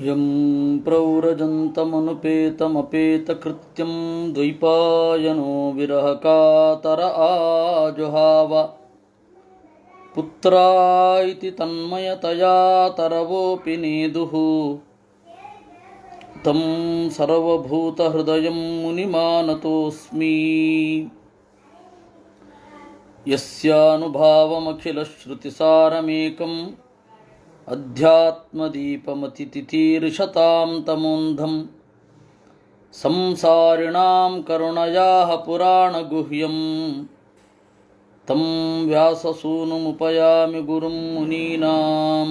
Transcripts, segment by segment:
M ಪ್ರವ್ರಜಂತಮನುಪೇತಮಪೇತಕೃತ್ಯಂ ದ್ವೈಪಾಯನೋ ವಿರಹಕಾತರ ಆಜುಹಾವ ಪುತ್ರಾಯಿತಿ ತನ್ಮಯತಯಾ ತರವೋಪಿ ನೇದುಃ ತಂ ಸರ್ವಭೂತಹೃದಯಂ ಮುನಿಮಾನತೋಸ್ಮಿ ಯಸ್ಯಾನುಭಾವಮಖಿಲಶ್ರುತಿಸಾರಮೇಕಂ ಅಧ್ಯಾತ್ಮದೀಪಮತಿತಿತೀರ್ಷತಾಂ ತಮೋಂಧಂ ಸಂಸಾರಿಣಾಂ ಕರುಣಯಾಃ ಪುರಾಣಗುಹ್ಯಂ ತಂ ವ್ಯಾಸಸೂನುಮುಪಯಾಮಿ ಗುರುಂ ಮುನೀನಾಂ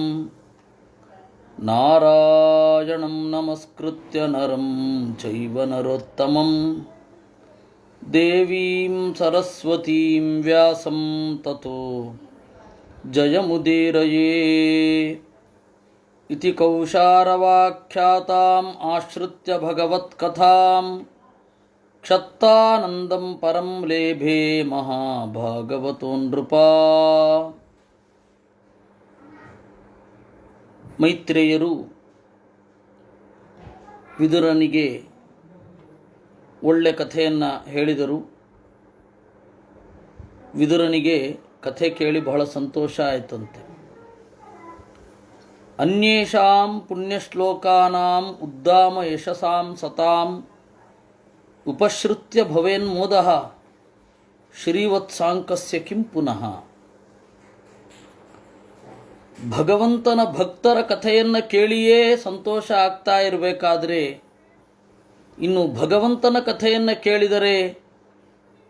ನಾರಾಯಣಂ ನಮಸ್ಕೃತ್ಯ ನರಂ ಚೈವ ನರೋತ್ತಮಂ ದೇವೀಂ ಸರಸ್ವತೀಂ ವ್ಯಾಸಂ ತತೋ ಜಯಮುದೀರಯೇ ಇತಿ ಕೌಶಾರವಾಖ್ಯಾತಾಂ ಆಶ್ರಿತ್ಯ ಭಗವತ್ಕಥಾಂ ಕ್ಷತ್ತಾನಂದಂ ಪರಂ ಲೇಭೆ ಮಹಾಭಾಗವತೋ ನೃಪಾ. ಮೈತ್ರೇಯರು ವಿದುರನಿಗೆ ಒಳ್ಳೆ ಕಥೆಯನ್ನು ಹೇಳಿದರು. ವಿದುರನಿಗೆ ಕಥೆ ಕೇಳಿ ಬಹಳ ಸಂತೋಷ ಆಯಿತಂತೆ. ಅನ್ಯೇಷಾಂ ಪುಣ್ಯಶ್ಲೋಕಾನಾಂ ಉದ್ದಾಮ ಯಶಸಾಂ ಸತಾಂ ಉಪಶ್ರುತ್ಯ ಭವೇನ್ಮೋದಃ ಶ್ರೀವತ್ಸಾಂಕಸ್ಯ ಕಿಂ ಪುನಃ. ಭಗವಂತನ ಭಕ್ತರ ಕಥೆಯನ್ನು ಕೇಳಿಯೇ ಸಂತೋಷ ಆಗ್ತಾ ಇರಬೇಕಾದ್ರೆ ಇನ್ನು ಭಗವಂತನ ಕಥೆಯನ್ನು ಕೇಳಿದರೆ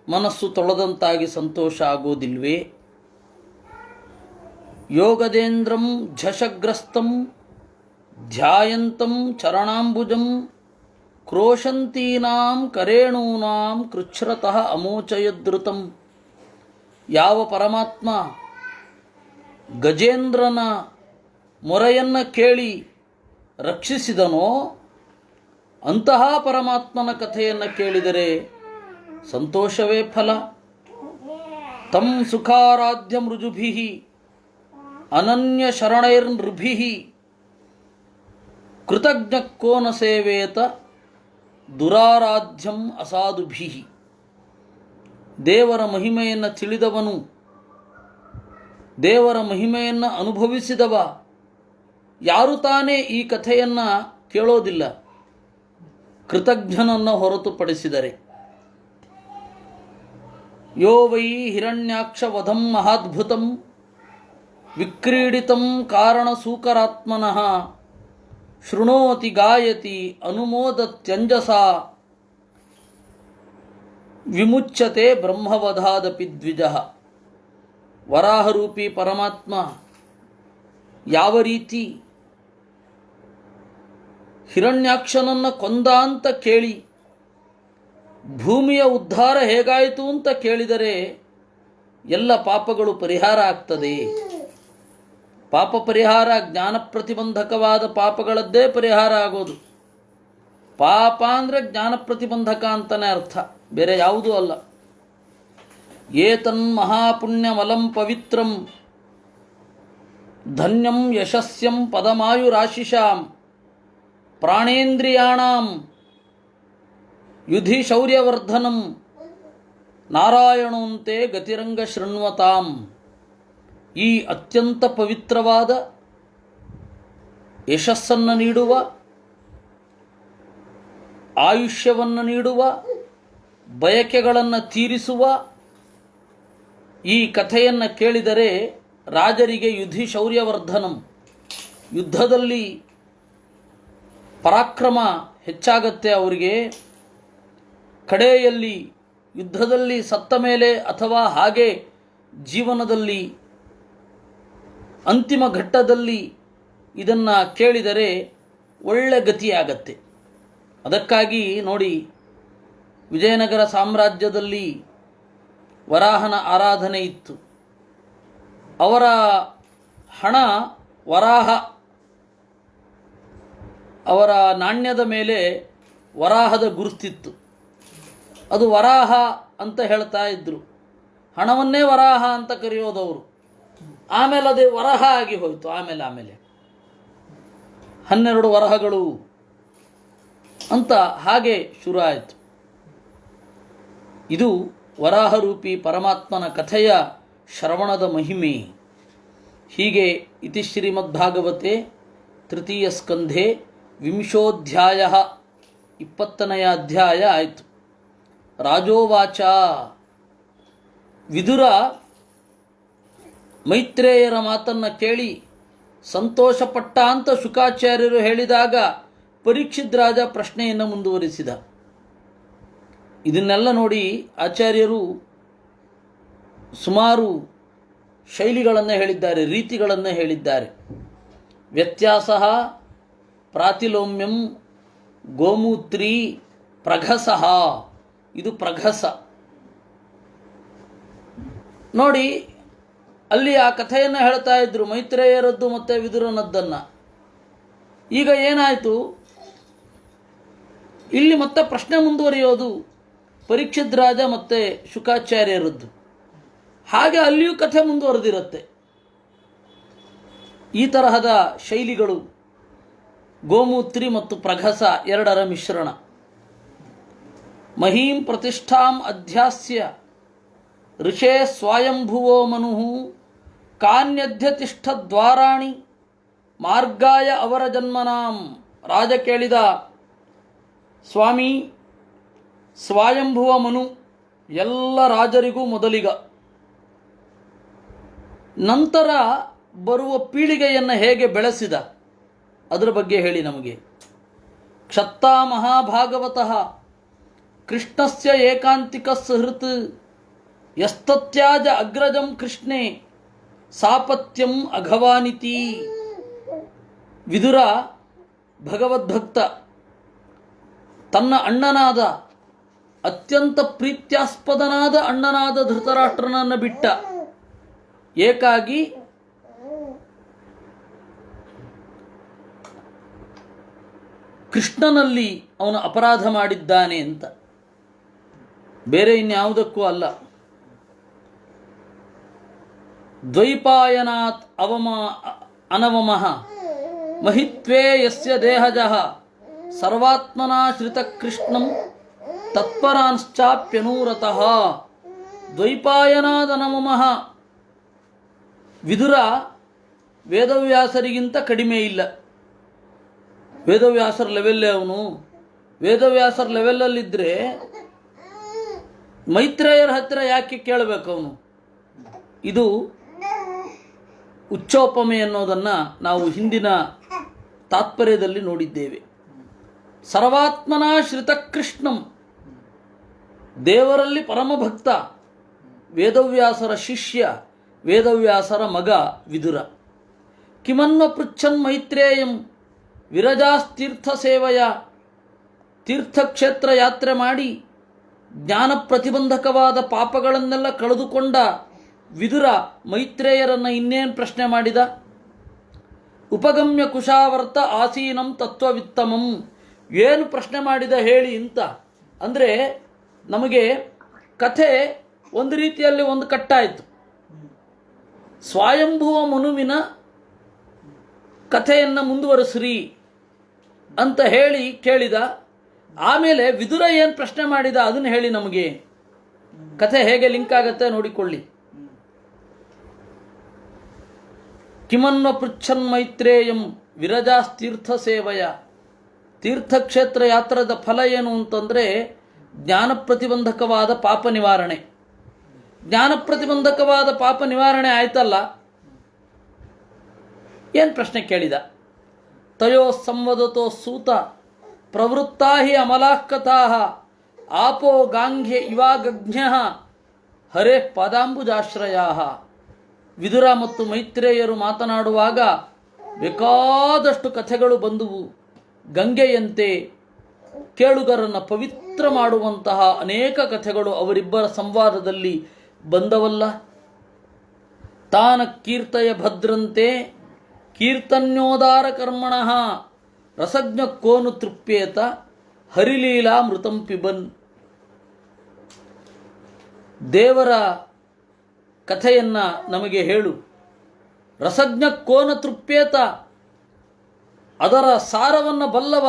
ಮನಸ್ಸು ತೊಳೆದಂತಾಗಿ ಸಂತೋಷ ಆಗೋದಿಲ್ವೇ? ಯೋಗದೇಂದ್ರಂ ಝಷಗ್ರಸ್ತಂ ಧ್ಯಾಯಂತಂ ಚರಣಾಂಬುಜಂ ಕ್ರೋಶಂತೀನಾಂ ಕರೇಣೂನಾಂ ಕೃಚ್ಛ್ರತಃ ಅಮೋಚಯದೃತಂ. ಯಾವ ಪರಮಾತ್ಮ ಗಜೇಂದ್ರನ ಮೊರೆಯನ್ನು ಕೇಳಿ ರಕ್ಷಿಸಿದನೋ ಅಂತಹ ಪರಮಾತ್ಮನ ಕಥೆಯನ್ನು ಕೇಳಿದರೆ ಸಂತೋಷವೇ ಫಲ. ತಂ ಸುಖಾರಾಧ್ಯ ಮೃಜುಭಿಃ ಅನನ್ಯ ಶರಣೈರ್ನೃಭಿಃ ಕೃತಜ್ಞ ಕೋ ನ ಸೇವೇತ ದುರಾರಾಧ್ಯಂ ಅಸಾಧುಭಿಃ. ದೇವರ ಮಹಿಮೆಯನ್ನು ತಿಳಿದವನು, ದೇವರ ಮಹಿಮೆಯನ್ನು ಅನುಭವಿಸಿದವ ಯಾರು ತಾನೇ ಈ ಕಥೆಯನ್ನು ಕೇಳೋದಿಲ್ಲ ಕೃತಜ್ಞನನ್ನು ಹೊರತುಪಡಿಸಿದರೆ. ಯೋ ವೈ ಹಿರಣ್ಯಾಕ್ಷ ವಧಂ ಮಹಾದ್ಭುತಂ ವಿಕ್ರೀಡಿತಂ ಕಾರಣಸೂಕರಾತ್ಮನಃ ಶೃಣೋತಿ ಗಾಯತಿ ಅನುಮೋದತ್ಯಂಜಸಾ ವಿಮುಚ್ಯತೆ ಬ್ರಹ್ಮವಧಾದಪಿ ದ್ವಿಜಃ. ವರಾಹರೂಪಿ ಪರಮಾತ್ಮ ಯಾವ ರೀತಿ ಹಿರಣ್ಯಾಕ್ಷನನ್ನು ಕೊಂದ ಅಂತ ಕೇಳಿ ಭೂಮಿಯ ಉದ್ಧಾರ ಹೇಗಾಯಿತು ಅಂತ ಕೇಳಿದರೆ ಎಲ್ಲ ಪಾಪಗಳು ಪರಿಹಾರ ಆಗ್ತದೆ. ಪಾಪ ಪರಿಹಾರ ಜ್ಞಾನ ಪ್ರತಿಬಂಧಕವಾದ ಪಾಪಗಳದ್ದೇ ಪರಿಹಾರ ಆಗೋದು. ಪಾಪ ಅಂದರೆ ಜ್ಞಾನ ಪ್ರತಿಬಂಧಕ ಅಂತಲೇ ಅರ್ಥ, ಬೇರೆ ಯಾವುದೂ ಅಲ್ಲ. ಏತನ್ ಮಹಾಪುಣ್ಯಮಲಂ ಪವಿತ್ರಂ ಧನ್ಯಂ ಯಶಸ್ಯಂ ಪದಮಾಯುರಾಶಿಷಾಂ ಪ್ರಾಣೇಂದ್ರಿಯಾಣಾಂ ಯುಧಿ ಶೌರ್ಯವರ್ಧನಂ ನಾರಾಯಣೋಂತೆ ಗತಿರಂಗ ಶೃಣ್ವತಾಂ. ಈ ಅತ್ಯಂತ ಪವಿತ್ರವಾದ ಯಶಸ್ಸನ್ನು ನೀಡುವ, ಆಯುಷ್ಯವನ್ನು ನೀಡುವ, ಬಯಕೆಗಳನ್ನು ತೀರಿಸುವ ಈ ಕಥೆಯನ್ನು ಕೇಳಿದರೆ ರಾಜರಿಗೆ ಯುಧಿ ಶೌರ್ಯವರ್ಧನಂ, ಯುದ್ಧದಲ್ಲಿ ಪರಾಕ್ರಮ ಹೆಚ್ಚಾಗತ್ತೆ ಅವರಿಗೆ. ಕಡೆಯಲ್ಲಿ ಯುದ್ಧದಲ್ಲಿ ಸತ್ತ ಮೇಲೆ ಅಥವಾ ಹಾಗೆ ಜೀವನದಲ್ಲಿ ಅಂತಿಮ ಘಟ್ಟದಲ್ಲಿ ಇದನ್ನು ಕೇಳಿದರೆ ಒಳ್ಳೆ ಗತಿಯಾಗತ್ತೆ. ಅದಕ್ಕಾಗಿ ನೋಡಿ, ವಿಜಯನಗರ ಸಾಮ್ರಾಜ್ಯದಲ್ಲಿ ವರಾಹನ ಆರಾಧನೆ ಇತ್ತು. ಅವರ ಹಣ ವರಾಹ, ಅವರ ನಾಣ್ಯದ ಮೇಲೆ ವರಾಹದ ಗುರುತಿತ್ತು. ಅದು ವರಾಹ ಅಂತ ಹೇಳ್ತಾ ಇದ್ದರು. ಹಣವನ್ನೇ ವರಾಹ ಅಂತ ಕರೆಯೋದವರು. ಆಮೇಲೆ ಅದೇ ವರಹ ಆಗಿ ಹೋಯಿತು. ಆಮೇಲೆ 12 ವರಹಗಳು ಅಂತ ಹಾಗೆ ಶುರು ಆಯಿತು. ಇದು ವರಾಹರೂಪಿ ಪರಮಾತ್ಮನ ಕಥೆಯ ಶ್ರವಣದ ಮಹಿಮೆ. ಹೀಗೆ ಇತಿ ಶ್ರೀಮದ್ಭಾಗವತೆ ತೃತೀಯ ಸ್ಕಂಧೆ ವಿಂಶೋಧ್ಯಾಯ 20ನೇ ಅಧ್ಯಾಯ ಆಯಿತು. ರಾಜೋವಾಚ, ವಿದುರ ಮೈತ್ರೇಯರ ಮಾತನ್ನು ಕೇಳಿ ಸಂತೋಷಪಟ್ಟ ಅಂತ ಶುಕಾಚಾರ್ಯರು ಹೇಳಿದಾಗ ಪರೀಕ್ಷಿತ್ ರಾಜ ಪ್ರಶ್ನೆಯನ್ನು ಮುಂದುವರಿಸಿದ. ಇದನ್ನೆಲ್ಲ ನೋಡಿ ಆಚಾರ್ಯರು ಸುಮಾರು ಶೈಲಿಗಳನ್ನು ಹೇಳಿದ್ದಾರೆ, ರೀತಿಗಳನ್ನು ಹೇಳಿದ್ದಾರೆ. ವ್ಯತ್ಯಾಸ ಪ್ರಾತಿಲೋಮ್ಯಂ ಗೋಮೂತ್ರಿ ಪ್ರಘಸಃ. ಇದು ಪ್ರಘಸ ನೋಡಿ. ಅಲ್ಲಿ ಆ ಕಥೆಯನ್ನು ಹೇಳ್ತಾ ಇದ್ರು, ಮೈತ್ರೇಯರದ್ದು ಮತ್ತು ವಿದುರನದ್ದನ್ನು. ಈಗ ಏನಾಯಿತು, ಇಲ್ಲಿ ಮತ್ತೆ ಪ್ರಶ್ನೆ ಮುಂದುವರಿಯೋದು ಪರೀಕ್ಷಿತ್ ರಾಜ ಮತ್ತು ಶುಕಾಚಾರ್ಯರದ್ದು. ಹಾಗೆ ಅಲ್ಲಿಯೂ ಕಥೆ ಮುಂದುವರೆದಿರುತ್ತೆ. ಈ ತರಹದ ಶೈಲಿಗಳು ಗೋಮೂತ್ರಿ ಮತ್ತು ಪ್ರಘಸ ಎರಡರ ಮಿಶ್ರಣ. ಮಹೀಂ ಪ್ರತಿಷ್ಠಾಂ ಅಧ್ಯಾಸ್ಯ ಋಷೇ ಸ್ವಯಂಭುವೋ ಮನು ಕಾನ್ಯಧ್ಯತಿಷ್ಠದ್ವಾರಾಣಿ ಮಾರ್ಗಾಯ ಅವರ ಜನ್ಮನಾಂ. ರಾಜ ಕೇಳಿದ, ಸ್ವಾಮಿ, ಸ್ವಯಂಭುವ ಮನು ಎಲ್ಲ ರಾಜರಿಗೂ ಮೊದಲಿಗ, ನಂತರ ಬರುವ ಪೀಳಿಗೆಯನ್ನು ಹೇಗೆ ಬೆಳೆಸಿದ ಅದರ ಬಗ್ಗೆ ಹೇಳಿ ನಮಗೆ. ಕ್ಷತ್ತಾ ಮಹಾಭಾಗವತಃ ಕೃಷ್ಣಸ್ಯ ಏಕಾಂತಿಕ ಸುಹೃತ್ ಯಸ್ತತ್ಯಾಜ ಅಗ್ರಜಂ ಕೃಷ್ಣೇ ಸಾಪತ್ಯಂ ಅಘವಾನಿತಿ. ವಿದುರ ಭಗವದ್ಭಕ್ತ, ತನ್ನ ಅಣ್ಣನಾದ ಅತ್ಯಂತ ಪ್ರೀತ್ಯಾಸ್ಪದನಾದ ಅಣ್ಣನಾದ ಧೃತರಾಷ್ಟ್ರನನ್ನು ಬಿಟ್ಟ. ಏಕಾಗಿ ಕೃಷ್ಣನಲ್ಲಿ ಅವನು ಅಪರಾಧ ಮಾಡಿದ್ದಾನೆ ಅಂತ, ಬೇರೆ ಇನ್ಯಾವುದಕ್ಕೂ ಅಲ್ಲ. ದ್ವೈಪಾಯನಾತ್ ಅನವಮಃ ಮಹಿತ್ವೇ ಯಸ್ಯ ದೇಹಜಃ ಸರ್ವಾತ್ಮನಾಶ್ರಿತ ಕೃಷ್ಣಂ ತತ್ಪರಾಂಶ್ಚಾಪ್ಯನೂರತಃ. ದ್ವೈಪಾಯನಾದನವಮಃ, ವಿದುರ ವೇದವ್ಯಾಸರಿಗಿಂತ ಕಡಿಮೆ ಇಲ್ಲ. ವೇದವ್ಯಾಸರ ಲೆವೆಲ್ಲೇ ಅವನು. ವೇದವ್ಯಾಸರ ಲೆವೆಲ್ಲಲ್ಲಿದ್ದರೆ ಮೈತ್ರೇಯರ ಹತ್ತಿರ ಯಾಕೆ ಕೇಳಬೇಕು ಅವನು? ಇದು ಉಚ್ಚೋಪಮೆ ಅನ್ನೋದನ್ನು ನಾವು ಹಿಂದಿನ ತಾತ್ಪರ್ಯದಲ್ಲಿ ನೋಡಿದ್ದೇವೆ. ಸರ್ವಾತ್ಮನಾಶ್ರಿತ ಕೃಷ್ಣಂ, ದೇವರಲ್ಲಿ ಪರಮಭಕ್ತ, ವೇದವ್ಯಾಸರ ಶಿಷ್ಯ, ವೇದವ್ಯಾಸರ ಮಗ ವಿದುರ. ಕಿಮನ್ವ ಪೃಚ್ಛನ್ ಮೈತ್ರೇಯಂ ವಿರಜಾಸ್ತೀರ್ಥ ಸೇವೆಯ. ತೀರ್ಥಕ್ಷೇತ್ರ ಯಾತ್ರೆ ಮಾಡಿ ಜ್ಞಾನ ಪ್ರತಿಬಂಧಕವಾದ ಪಾಪಗಳನ್ನೆಲ್ಲ ಕಳೆದುಕೊಂಡ ವಿದುರ ಮೈತ್ರೇಯರನ್ನು ಇನ್ನೇನು ಪ್ರಶ್ನೆ ಮಾಡಿದ? ಉಪಗಮ್ಯ ಕುಶಾವರ್ತ ಆಸೀನಂ ತತ್ವವಿತ್ತಮಂ. ಏನು ಪ್ರಶ್ನೆ ಮಾಡಿದ ಹೇಳಿ ಅಂತ. ಅಂದರೆ ನಮಗೆ ಕಥೆ ಒಂದು ರೀತಿಯಲ್ಲಿ ಒಂದು ಕಟ್ಟಾಯಿತು. ಸ್ವಯಂಭುವ ಮನುವಿನ ಕಥೆಯನ್ನು ಮುಂದುವರಿಸ್ರಿ ಅಂತ ಹೇಳಿ ಕೇಳಿದ. ಆಮೇಲೆ ವಿದುರ ಏನು ಪ್ರಶ್ನೆ ಮಾಡಿದ ಅದನ್ನು ಹೇಳಿ ನಮಗೆ. ಕಥೆ ಹೇಗೆ ಲಿಂಕ್ ಆಗತ್ತೆ ನೋಡಿಕೊಳ್ಳಿ. ಕಿಮನ್ವ ಪೃಚ್ಛನ್ ಮೈತ್ರೇಯಂ ವಿರಜಾಸ್ತೀರ್ಥ ಸೇವೆಯ. ತೀರ್ಥಕ್ಷೇತ್ರ ಯಾತ್ರದ ಫಲ ಏನು ಅಂತಂದರೆ ಜ್ಞಾನ ಪ್ರತಿಬಂಧಕವಾದ ಪಾಪ ನಿವಾರಣೆ. ಜ್ಞಾನ ಪ್ರತಿಬಂಧಕವಾದ ಪಾಪ ನಿವಾರಣೆ ಆಯ್ತಲ್ಲ, ಏನು ಪ್ರಶ್ನೆ ಕೇಳಿದ? ತಯೋ ಸಂವದತೋ ಸೂತ ಪ್ರವೃತ್ತಾ ಹಿ ಅಮಲಾಃ ಕಥಾಃ ಆಪೋ ಗಾಂಘ್ಯ ಇವಾಗಜ್ಞಃ ಹರೇ ಪಾದಾಂಬುಜಾಶ್ರಯಾಃ. ವಿದುರ ಮತ್ತು ಮೈತ್ರೇಯರು ಮಾತನಾಡುವಾಗ ಬೇಕಾದಷ್ಟು ಕಥೆಗಳು ಬಂದುವು. ಗಂಗೆಯಂತೆ ಕೇಳುಗರನ್ನು ಪವಿತ್ರ ಮಾಡುವಂತಹ ಅನೇಕ ಕಥೆಗಳು ಅವರಿಬ್ಬರ ಸಂವಾದದಲ್ಲಿ ಬಂದವಲ್ಲ. ತಾನ ಕೀರ್ತಯ ಭದ್ರಂತೆ ಕೀರ್ತನ್ಯೋದಾರ ಕರ್ಮಣಃ ರಸಜ್ಞ ಕೋನು ತೃಪ್ಯೇತ ಹರಿಲೀಲಾ ಮೃತಂ ಪಿಬನ್. ದೇವರ ಕಥೆಯನ್ನು ನಮಗೆ ಹೇಳು. ರಸಜ್ಞ ಕೋನ ತೃಪ್ಯೇತ, ಅದರ ಸಾರವನ್ನು ಬಲ್ಲವ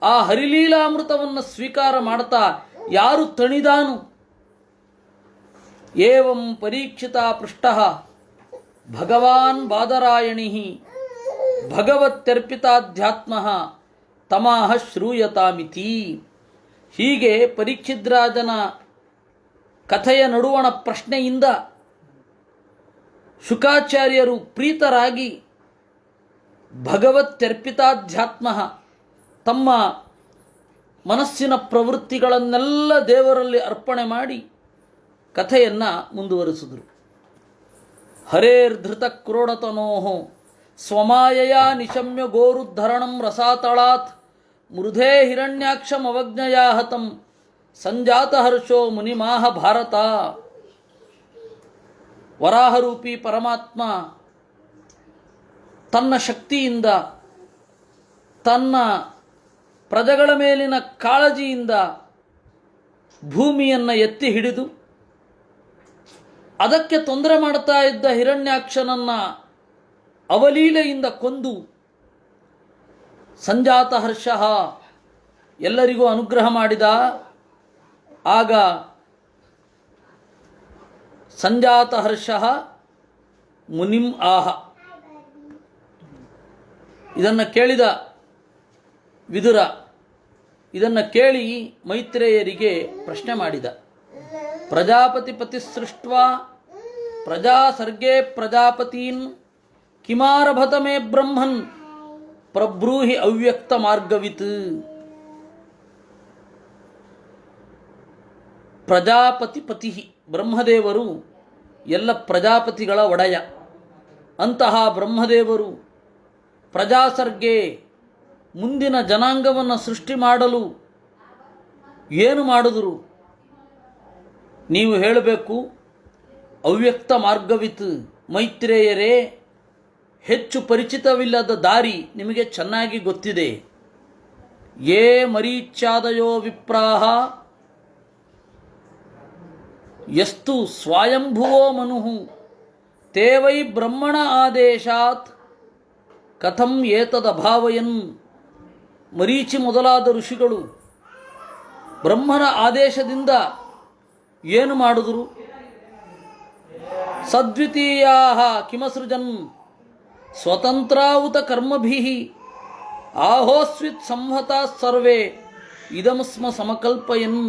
ಆ ಹರಿಲೀಲಾಮೃತವನ್ನು ಸ್ವೀಕಾರ ಮಾಡ್ತಾ ಯಾರು ತಣಿದಾನು. ಏವಂ ಪರೀಕ್ಷಿತ ಪೃಷ್ಟ ಭಗವಾನ್ ಬಾದರಾಯಣಿ ಭಗವತ್ಯರ್ಪಿತಾಧ್ಯಾತ್ಮ ತಮಾಹ ಶ್ರೂಯತಾಮಿತಿ. ಹೀಗೆ ಪರೀಕ್ಷಿದ್ರಾಜನ ಕಥೆಯ ನಡುವಣ ಪ್ರಶ್ನೆಯಿಂದ ಶುಕಾಚಾರ್ಯರು ಪ್ರೀತರಾಗಿ ಭಗವತ್ಯರ್ಪಿತಾಧ್ಯಾತ್ಮ ತಮ್ಮ ಮನಸ್ಸಿನ ಪ್ರವೃತ್ತಿಗಳನ್ನೆಲ್ಲ ದೇವರಲ್ಲಿ ಅರ್ಪಣೆ ಮಾಡಿ ಕಥೆಯನ್ನು ಮುಂದುವರಿಸಿದರು. ಹರೇರ್ಧೃತ ಕ್ರೋಡತನೋ ಸ್ವಮಾಯಯ ನಿಶಮ್ಯ ಗೋರುದ್ಧರಣಂ ರಸಾತಳಾತ್ ಮೃಧೇ ಹಿರಣ್ಯಾಕ್ಷಮವಜ್ಞಯಾ ಹತಂ ಸಂಜಾತ ಹರ್ಷೋ ಮುನಿಮಾಹ ಭಾರತ. ವರಾಹರೂಪಿ ಪರಮಾತ್ಮ ತನ್ನ ಶಕ್ತಿಯಿಂದ ತನ್ನ ಪ್ರಜೆಗಳ ಮೇಲಿನ ಕಾಳಜಿಯಿಂದ ಭೂಮಿಯನ್ನು ಎತ್ತಿ ಹಿಡಿದು ಅದಕ್ಕೆ ತೊಂದರೆ ಮಾಡ್ತಾ ಇದ್ದ ಹಿರಣ್ಯಾಕ್ಷನನ್ನು ಅವಲೀಲೆಯಿಂದ ಕೊಂದು ಸಂಜಾತ ಹರ್ಷ ಎಲ್ಲರಿಗೂ ಅನುಗ್ರಹ ಮಾಡಿದ. ಆಗ ಸಂಜಾತ ಹರ್ಷ ಮುನಿಂ ಆಹ. ಇದನ್ನು ಕೇಳಿದ ವಿದುರ ಇದನ್ನು ಕೇಳಿ ಮೈತ್ರೇಯರಿಗೆ ಪ್ರಶ್ನೆ ಮಾಡಿದ. ಪ್ರಜಾಪತಿ ಪತಿ ಸೃಷ್ಟ್ವಾ ಪ್ರಜಾ ಸರ್ಗೇ ಪ್ರಜಾಪತೀನ್ ಕಿಮಾರಭತ ಮೇ ಬ್ರಹ್ಮನ್ ಪ್ರಬ್ರೂಹಿ ಅವ್ಯಕ್ತ ಮಾರ್ಗವಿತ್. ಪ್ರಜಾಪತಿ ಪತಿ ಬ್ರಹ್ಮದೇವರು ಎಲ್ಲ ಪ್ರಜಾಪತಿಗಳ ಒಡೆಯ. ಅಂತಹ ಬ್ರಹ್ಮದೇವರು ಪ್ರಜಾಸರ್ಗೆ ಮುಂದಿನ ಜನಾಂಗವನ್ನು ಸೃಷ್ಟಿ ಮಾಡಲು ಏನು ಮಾಡಿದರು ನೀವು ಹೇಳಬೇಕು. ಅವ್ಯಕ್ತ ಮಾರ್ಗವಿತ್. ಮೈತ್ರೇಯರೇ, ಹೆಚ್ಚು ಪರಿಚಿತವಿಲ್ಲದ ದಾರಿ ನಿಮಗೆ ಚೆನ್ನಾಗಿ ಗೊತ್ತಿದೆ. ಯೇ ಮರೀಚ್ಯಾದಯೋ ವಿಪ್ರಾಹ ಯಸ್ತು ಸ್ವಯಂಭುವೋ ಮನುಃ ತೇ ವೈ ಬ್ರಹ್ಮಣ ಆದೇಶಾತ್ ಕಥಂ ಏತದಭಾವಯನ್. ಮರೀಚಿ ಮೊದಲಾದ ಋಷಿಗಳು ಬ್ರಹ್ಮನ ಆದೇಶದಿಂದ ಏನು ಮಾಡಿದರು? ಸದ್ವಿತೀಯಾ ಕಿಮಸೃಜನ್ ಸ್ವತಂತ್ರಾವುತ ಕರ್ಮಭಿಃ ಆಹೋಸ್ವಿತ್ ಸಂಹತಾ ಸರ್ವೇ ಇದಮಸ್ಮ ಸಮಕಲ್ಪಯನ್.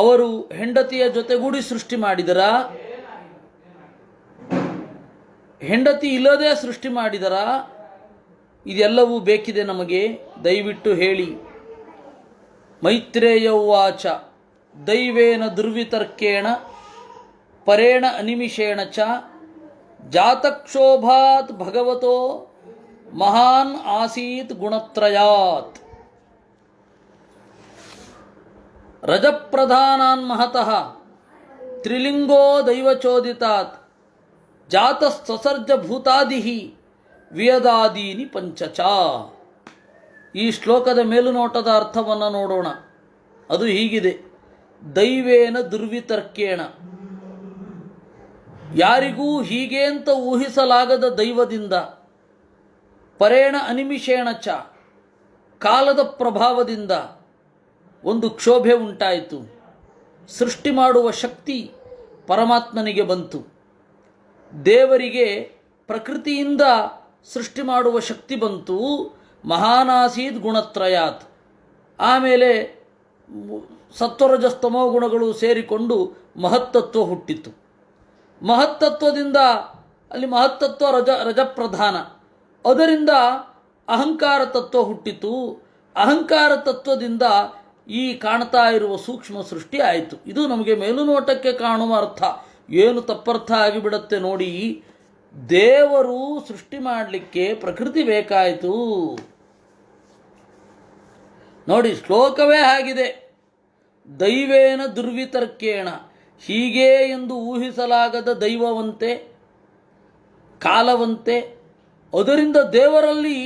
ಅವರು ಹೆಂಡತಿಯ ಜೊತೆಗೂಡಿ ಸೃಷ್ಟಿ ಮಾಡಿದರ, ಹೆಂಡತಿ ಇಲ್ಲದೆ ಸೃಷ್ಟಿ ಮಾಡಿದರ? ಇದೆಲ್ಲವೂ ಬೇಕಿದೆ ನಮಗೆ, ದಯವಿಟ್ಟು ಹೇಳಿ. ಮೈತ್ರೇಯ ಉವಾಚ ದೈವೇನ ದುರ್ವಿತರ್ಕೇಣ ಪರೇಣ ಅನಿಮಿಷೇಣ ಚ ಜಾತಕ್ಷೋಭಾತ್ ಭಗವತೋ ಮಹಾನ್ ಆಸೀತ್ ಗುಣತ್ರಯಾತ್. ರಜಪ್ರಧಾನಾನ್ ಮಹತಃ ತ್ರಿಲಿಂಗೋ ದೈವಚೋದಿತಾತ್ ಜಾತಸ್ತಸರ್ಜ ಭೂತಾದಿಃ ವಿಯದಾದೀನಿ ಪಂಚಚ. ಈ ಶ್ಲೋಕದ ಮೇಲುನೋಟದ ಅರ್ಥವನ್ನು ನೋಡೋಣ. ಅದು ಹೀಗಿದೆ. ದೈವೇನ ದುರ್ವಿತರ್ಕೇಣ, ಯಾರಿಗೂ ಹೀಗೆ ಅಂತ ಊಹಿಸಲಾಗದ ದೈವದಿಂದ, ಪರೇಣ ಅನಿಮಿಷೇಣ ಚ, ಕಾಲದ ಪ್ರಭಾವದಿಂದ ಒಂದು ಕ್ಷೋಭೆ ಉಂಟಾಯಿತು. ಸೃಷ್ಟಿ ಮಾಡುವ ಶಕ್ತಿ ಪರಮಾತ್ಮನಿಗೆ ಬಂತು. ದೇವರಿಗೆ ಪ್ರಕೃತಿಯಿಂದ ಸೃಷ್ಟಿ ಮಾಡುವ ಶಕ್ತಿ ಬಂತು. ಮಹಾನಾಸೀದ್ ಗುಣತ್ರಯಾತ್. ಆಮೇಲೆ ಸತ್ವರಜಸ್ತಮೋ ಗುಣಗಳು ಸೇರಿಕೊಂಡು ಮಹತ್ತತ್ವ ಹುಟ್ಟಿತು. ಮಹತ್ತತ್ವದಿಂದ ಅಲ್ಲಿ ಮಹತ್ತತ್ವ ರಜಪ್ರಧಾನ, ಅದರಿಂದ ಅಹಂಕಾರ ತತ್ವ ಹುಟ್ಟಿತು. ಅಹಂಕಾರ ತತ್ವದಿಂದ ಈ ಕಾಣ್ತಾ ಇರುವ ಸೂಕ್ಷ್ಮ ಸೃಷ್ಟಿ ಆಯಿತು. ಇದು ನಮಗೆ ಮೇಲುನೋಟಕ್ಕೆ ಕಾಣುವ ಅರ್ಥ. ಏನು ತಪ್ಪರ್ಥ ಆಗಿಬಿಡುತ್ತೆ ನೋಡಿ. ದೇವರು ಸೃಷ್ಟಿ ಮಾಡಲಿಕ್ಕೆ ಪ್ರಕೃತಿ ಬೇಕಾಯಿತು ನೋಡಿ. ಶ್ಲೋಕವೇ ಆಗಿದೆ. ದೈವೇನ ದುರ್ವಿತರ್ಕೇಣ, ಹೀಗೆ ಎಂದು ಊಹಿಸಲಾಗದ ದೈವವಂತೆ, ಕಾಲವಂತೆ, ಅದರಿಂದ ದೇವರಲ್ಲಿ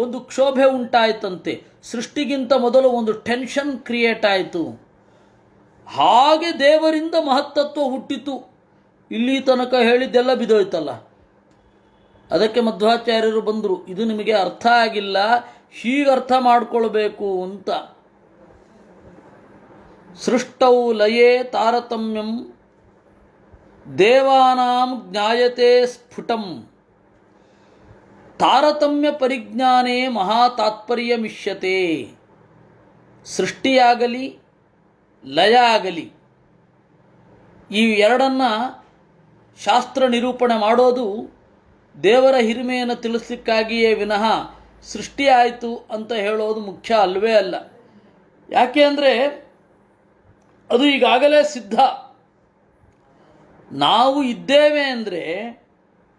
ಒಂದು ಕ್ಷೋಭೆ ಉಂಟಾಯಿತಂತೆ. ಸೃಷ್ಟಿಗಿಂತ ಮೊದಲು ಒಂದು ಟೆನ್ಷನ್ ಕ್ರಿಯೇಟ್ ಆಯಿತು. ಹಾಗೆ ದೇವರಿಂದ ಮಹತ್ತತ್ವ ಹುಟ್ಟಿತು. ಇಲ್ಲಿ ತನಕ ಹೇಳಿದ್ದೆಲ್ಲ ಬಿದ್ದೋಯ್ತಲ್ಲ. ಅದಕ್ಕೆ ಮಧ್ವಾಚಾರ್ಯರು ಬಂದರು, ಇದು ನಿಮಗೆ ಅರ್ಥ ಆಗಿಲ್ಲ, ಹೀಗೆ ಅರ್ಥ ಮಾಡಿಕೊಳ್ಬೇಕು ಅಂತ. ಸೃಷ್ಟೌ ಲಯೇ ತಾರತಮ್ಯಂ ದೇವಾನಾಂ ಜ್ಞಾಯತೆ ಸ್ಫುಟಂ ತಾರತಮ್ಯ ಪರಿಜ್ಞಾನೇ ಮಹಾತಾತ್ಪರ್ಯಮಿಷ್ಯತೆ. ಸೃಷ್ಟಿಯಾಗಲಿ ಲಯ ಆಗಲಿ ಈ ಎರಡನ್ನು ಶಾಸ್ತ್ರ ನಿರೂಪಣೆ ಮಾಡೋದು ದೇವರ ಹಿರಿಮೆಯನ್ನು ತಿಳಿಸ್ಲಿಕ್ಕಾಗಿಯೇ ವಿನಃ ಸೃಷ್ಟಿ ಆಯಿತು ಅಂತ ಹೇಳೋದು ಮುಖ್ಯ ಅಲ್ಲವೇ ಅಲ್ಲ. ಯಾಕೆ ಅಂದರೆ ಅದು ಈಗಾಗಲೇ ಸಿದ್ಧ. ನಾವು ಇದ್ದೇವೆ ಅಂದರೆ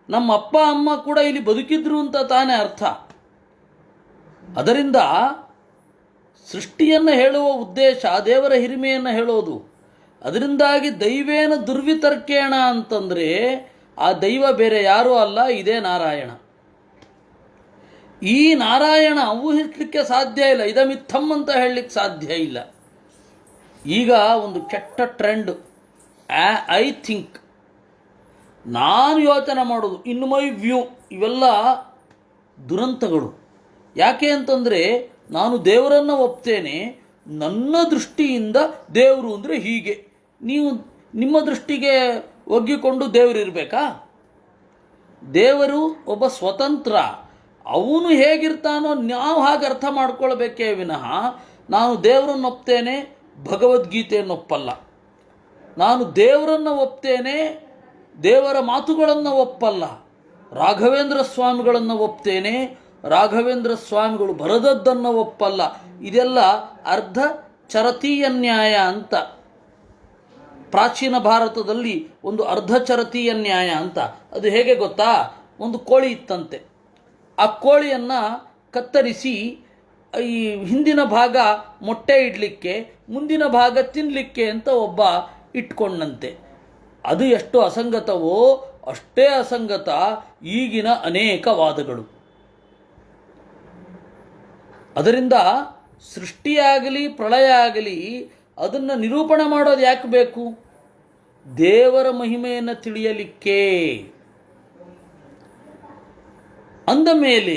ನಮ್ಮ ಅಪ್ಪ ಅಮ್ಮ ಕೂಡ ಇಲ್ಲಿ ಬದುಕಿದ್ರು ಅಂತ ತಾನೇ ಅರ್ಥ. ಅದರಿಂದ ಸೃಷ್ಟಿಯನ್ನು ಹೇಳುವ ಉದ್ದೇಶ ದೇವರ ಹಿರಿಮೆಯನ್ನು ಹೇಳೋದು. ಅದರಿಂದಾಗಿ ದೈವೇನ ದುರ್ವಿತರ್ಕೇಣ ಅಂತಂದರೆ ಆ ದೈವ ಬೇರೆ ಯಾರೂ ಅಲ್ಲ, ಇದೇ ನಾರಾಯಣ. ಈ ನಾರಾಯಣ ಊಹಿಸಲಿಕ್ಕೆ ಸಾಧ್ಯ ಇಲ್ಲ, ಇದಮಿತ್ತಂ ಅಂತ ಹೇಳಲಿಕ್ಕೆ ಸಾಧ್ಯ ಇಲ್ಲ. ಈಗ ಒಂದು ಕೆಟ್ಟ ಟ್ರೆಂಡ್, ಐ ಥಿಂಕ್, ನಾನು ಯೋಚನೆ ಮಾಡೋದು, ಇನ್ ಮೈ ವ್ಯೂ, ಇವೆಲ್ಲ ದುರಂತಗಳು. ಯಾಕೆ ಅಂತಂದರೆ ನಾನು ದೇವರನ್ನು ಒಪ್ತೇನೆ, ನನ್ನ ದೃಷ್ಟಿಯಿಂದ ದೇವರು ಅಂದರೆ ಹೀಗೆ, ನೀವು ನಿಮ್ಮ ದೃಷ್ಟಿಗೆ ಒಗ್ಗಿಕೊಂಡು ದೇವರಿರಬೇಕಾ? ದೇವರು ಒಬ್ಬ ಸ್ವತಂತ್ರ, ಅವನು ಹೇಗಿರ್ತಾನೋ ನಾವು ಹಾಗೆ ಅರ್ಥ ಮಾಡ್ಕೊಳ್ಬೇಕೇ ವಿನಃ ನಾನು ದೇವರನ್ನು ಒಪ್ತೇನೆ ಭಗವದ್ಗೀತೆಯನ್ನು ಒಪ್ಪಲ್ಲ, ನಾನು ದೇವರನ್ನು ಒಪ್ತೇನೆ ದೇವರ ಮಾತುಗಳನ್ನು ಒಪ್ಪಲ್ಲ, ರಾಘವೇಂದ್ರ ಸ್ವಾಮಿಗಳನ್ನು ಒಪ್ತೇನೆ ರಾಘವೇಂದ್ರ ಸ್ವಾಮಿಗಳು ಬರೆದದ್ದನ್ನು ಒಪ್ಪಲ್ಲ. ಇದೆಲ್ಲ ಅರ್ಧ ಚರತೀಯ ನ್ಯಾಯ ಅಂತ. ಪ್ರಾಚೀನ ಭಾರತದಲ್ಲಿ ಒಂದು ಅರ್ಧಚರತೀಯ ನ್ಯಾಯ ಅಂತ. ಅದು ಹೇಗೆ ಗೊತ್ತಾ? ಒಂದು ಕೋಳಿ ಇತ್ತಂತೆ, ಆ ಕೋಳಿಯನ್ನು ಕತ್ತರಿಸಿ ಈ ಹಿಂದಿನ ಭಾಗ ಮೊಟ್ಟೆ ಇಡಲಿಕ್ಕೆ, ಮುಂದಿನ ಭಾಗ ತಿನ್ನಲಿಕ್ಕೆ ಅಂತ ಒಬ್ಬ ಇಟ್ಕೊಂಡಂತೆ. ಅದು ಎಷ್ಟು ಅಸಂಗತವೋ ಅಷ್ಟೇ ಅಸಂಗತ ಈಗಿನ ಅನೇಕ ವಾದಗಳು. ಅದರಿಂದ ಸೃಷ್ಟಿಯಾಗಲಿ ಪ್ರಳಯ ಆಗಲಿ ಅದನ್ನು ನಿರೂಪಣೆ ಮಾಡೋದು ಯಾಕೆ ಬೇಕು? ದೇವರ ಮಹಿಮೆಯನ್ನು ತಿಳಿಯಲಿಕ್ಕೆ. ಅಂದ ಮೇಲೆ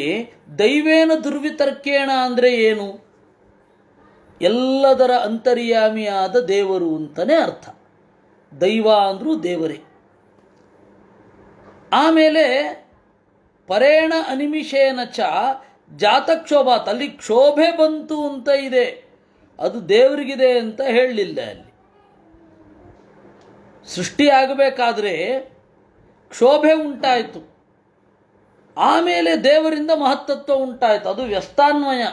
ದೈವೇನ ದುರ್ವಿತರ್ಕೇಣ ಅಂದರೆ ಏನು? ಎಲ್ಲದರ ಅಂತರ್ಯಾಮಿಯಾದ ದೇವರು ಅಂತಲೇ ಅರ್ಥ. ದೈವ ಅಂದರೂ ದೇವರೇ. ಆಮೇಲೆ ಪರೇಣ ಅನಿಮಿಷೇನ ಚ ಜಾತಕ್ಷೋಭಾತ್, ಅಲ್ಲಿ ಕ್ಷೋಭೆ ಬಂತು ಅಂತ ಇದೆ, ಅದು ದೇವರಿಗಿದೆ ಅಂತ ಹೇಳಲಿಲ್ಲ. ಅಲ್ಲಿ ಸೃಷ್ಟಿ ಆಗಬೇಕಾದ್ರೆ ಕ್ಷೋಭೆ ಉಂಟಾಯಿತು, ಆಮೇಲೆ ದೇವರಿಂದ ಮಹತ್ತತ್ವ ಉಂಟಾಯಿತು. ಅದು ವ್ಯಸ್ತಾನ್ವಯ,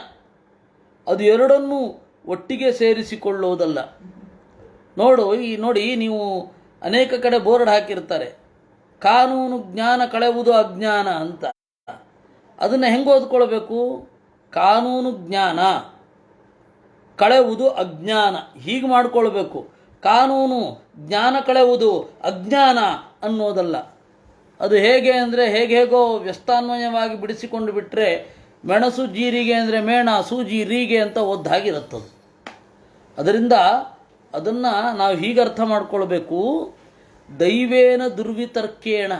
ಅದು ಎರಡನ್ನೂ ಒಟ್ಟಿಗೆ ಸೇರಿಸಿಕೊಳ್ಳೋದಲ್ಲ. ನೋಡಿ ನೀವು ಅನೇಕ ಕಡೆ ಬೋರ್ಡ್ ಹಾಕಿರ್ತಾರೆ, ಕಾನೂನು ಜ್ಞಾನ ಕಳೆಯುವುದು ಅಜ್ಞಾನ ಅಂತ. ಅದನ್ನು ಹೆಂಗೆ ಓದ್ಕೊಳ್ಬೇಕು? ಕಾನೂನು ಜ್ಞಾನ ಕಳೆಯುವುದು ಅಜ್ಞಾನ, ಹೀಗೆ ಮಾಡಿಕೊಳ್ಬೇಕು. ಕಾನೂನು ಜ್ಞಾನ ಕಳೆಯುವುದು ಅಜ್ಞಾನ ಅನ್ನೋದಲ್ಲ. ಅದು ಹೇಗೆ ಅಂದರೆ ಹೇಗೋ ವ್ಯಸ್ತಾನ್ವಯವಾಗಿ ಬಿಡಿಸಿಕೊಂಡು ಬಿಟ್ಟರೆ ಮೆಣಸು ಜೀರಿಗೆ ಅಂದರೆ ಮೇಣ, ಸೂಜಿ ರೀಗೆ ಅಂತ ಓದ್ದಾಗಿರುತ್ತದು. ಅದರಿಂದ ಅದನ್ನು ನಾವು ಹೀಗೆ ಅರ್ಥ ಮಾಡಿಕೊಳ್ಬೇಕು, ದೈವೇನ ದುರ್ವಿತರ್ಕೇಣ,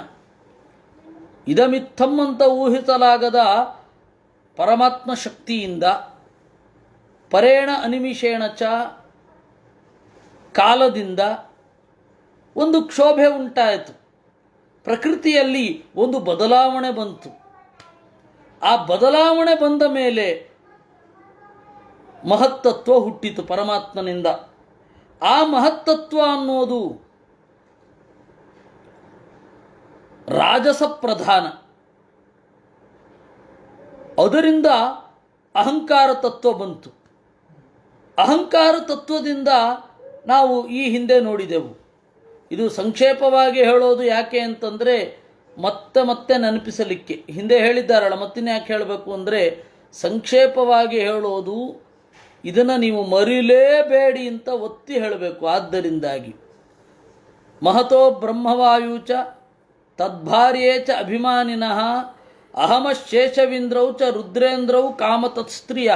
ಇದಮಿತ್ತಂ ಅಂತ ಊಹಿಸಲಾಗದ ಪರಮಾತ್ಮ ಶಕ್ತಿಯಿಂದ, ಪರೇಣ ಅನಿಮಿಷೇಣ ಚ ಕಾಲದಿಂದ ಒಂದು ಕ್ಷೋಭೆ ಉಂಟಾಯಿತು. ಪ್ರಕೃತಿಯಲ್ಲಿ ಒಂದು ಬದಲಾವಣೆ ಬಂತು. ಆ ಬದಲಾವಣೆ ಬಂದ ಮೇಲೆ ಮಹತ್ತತ್ವ ಹುಟ್ಟಿತು ಪರಮಾತ್ಮನಿಂದ. ಆ ಮಹತ್ತತ್ವ ಅನ್ನೋದು ರಾಜಸ ಪ್ರಧಾನ. ಅದರಿಂದ ಅಹಂಕಾರ ತತ್ವ ಬಂತು. ಅಹಂಕಾರ ತತ್ವದಿಂದ ನಾವು ಈ ಹಿಂದೆ ನೋಡಿದೆವು. ಇದು ಸಂಕ್ಷೇಪವಾಗಿ ಹೇಳೋದು ಯಾಕೆ ಅಂತಂದರೆ ಮತ್ತೆ ನೆನಪಿಸಲಿಕ್ಕೆ. ಹಿಂದೆ ಹೇಳಿದ್ದಾರಲ್ಲ, ಮತ್ತಿನ್ನು ಯಾಕೆ ಹೇಳಬೇಕು ಅಂದರೆ ಸಂಕ್ಷೇಪವಾಗಿ ಹೇಳೋದು, ಇದನ್ನು ನೀವು ಮರಿಲೇಬೇಡಿ ಅಂತ ಒತ್ತಿ ಹೇಳಬೇಕು. ಆದ್ದರಿಂದಾಗಿ ಮಹತೋ ಬ್ರಹ್ಮವಾಯುಚ ತದ್ಭಾರ್ಯೇ ಚ ಅಭಿಮಾನಿನಃ ಅಹಮಶೇಷವಿಂದ್ರೌ ಚ ರುದ್ರೇಂದ್ರೌ ಕಾಮತತ್ಸ್ತ್ರಿಯ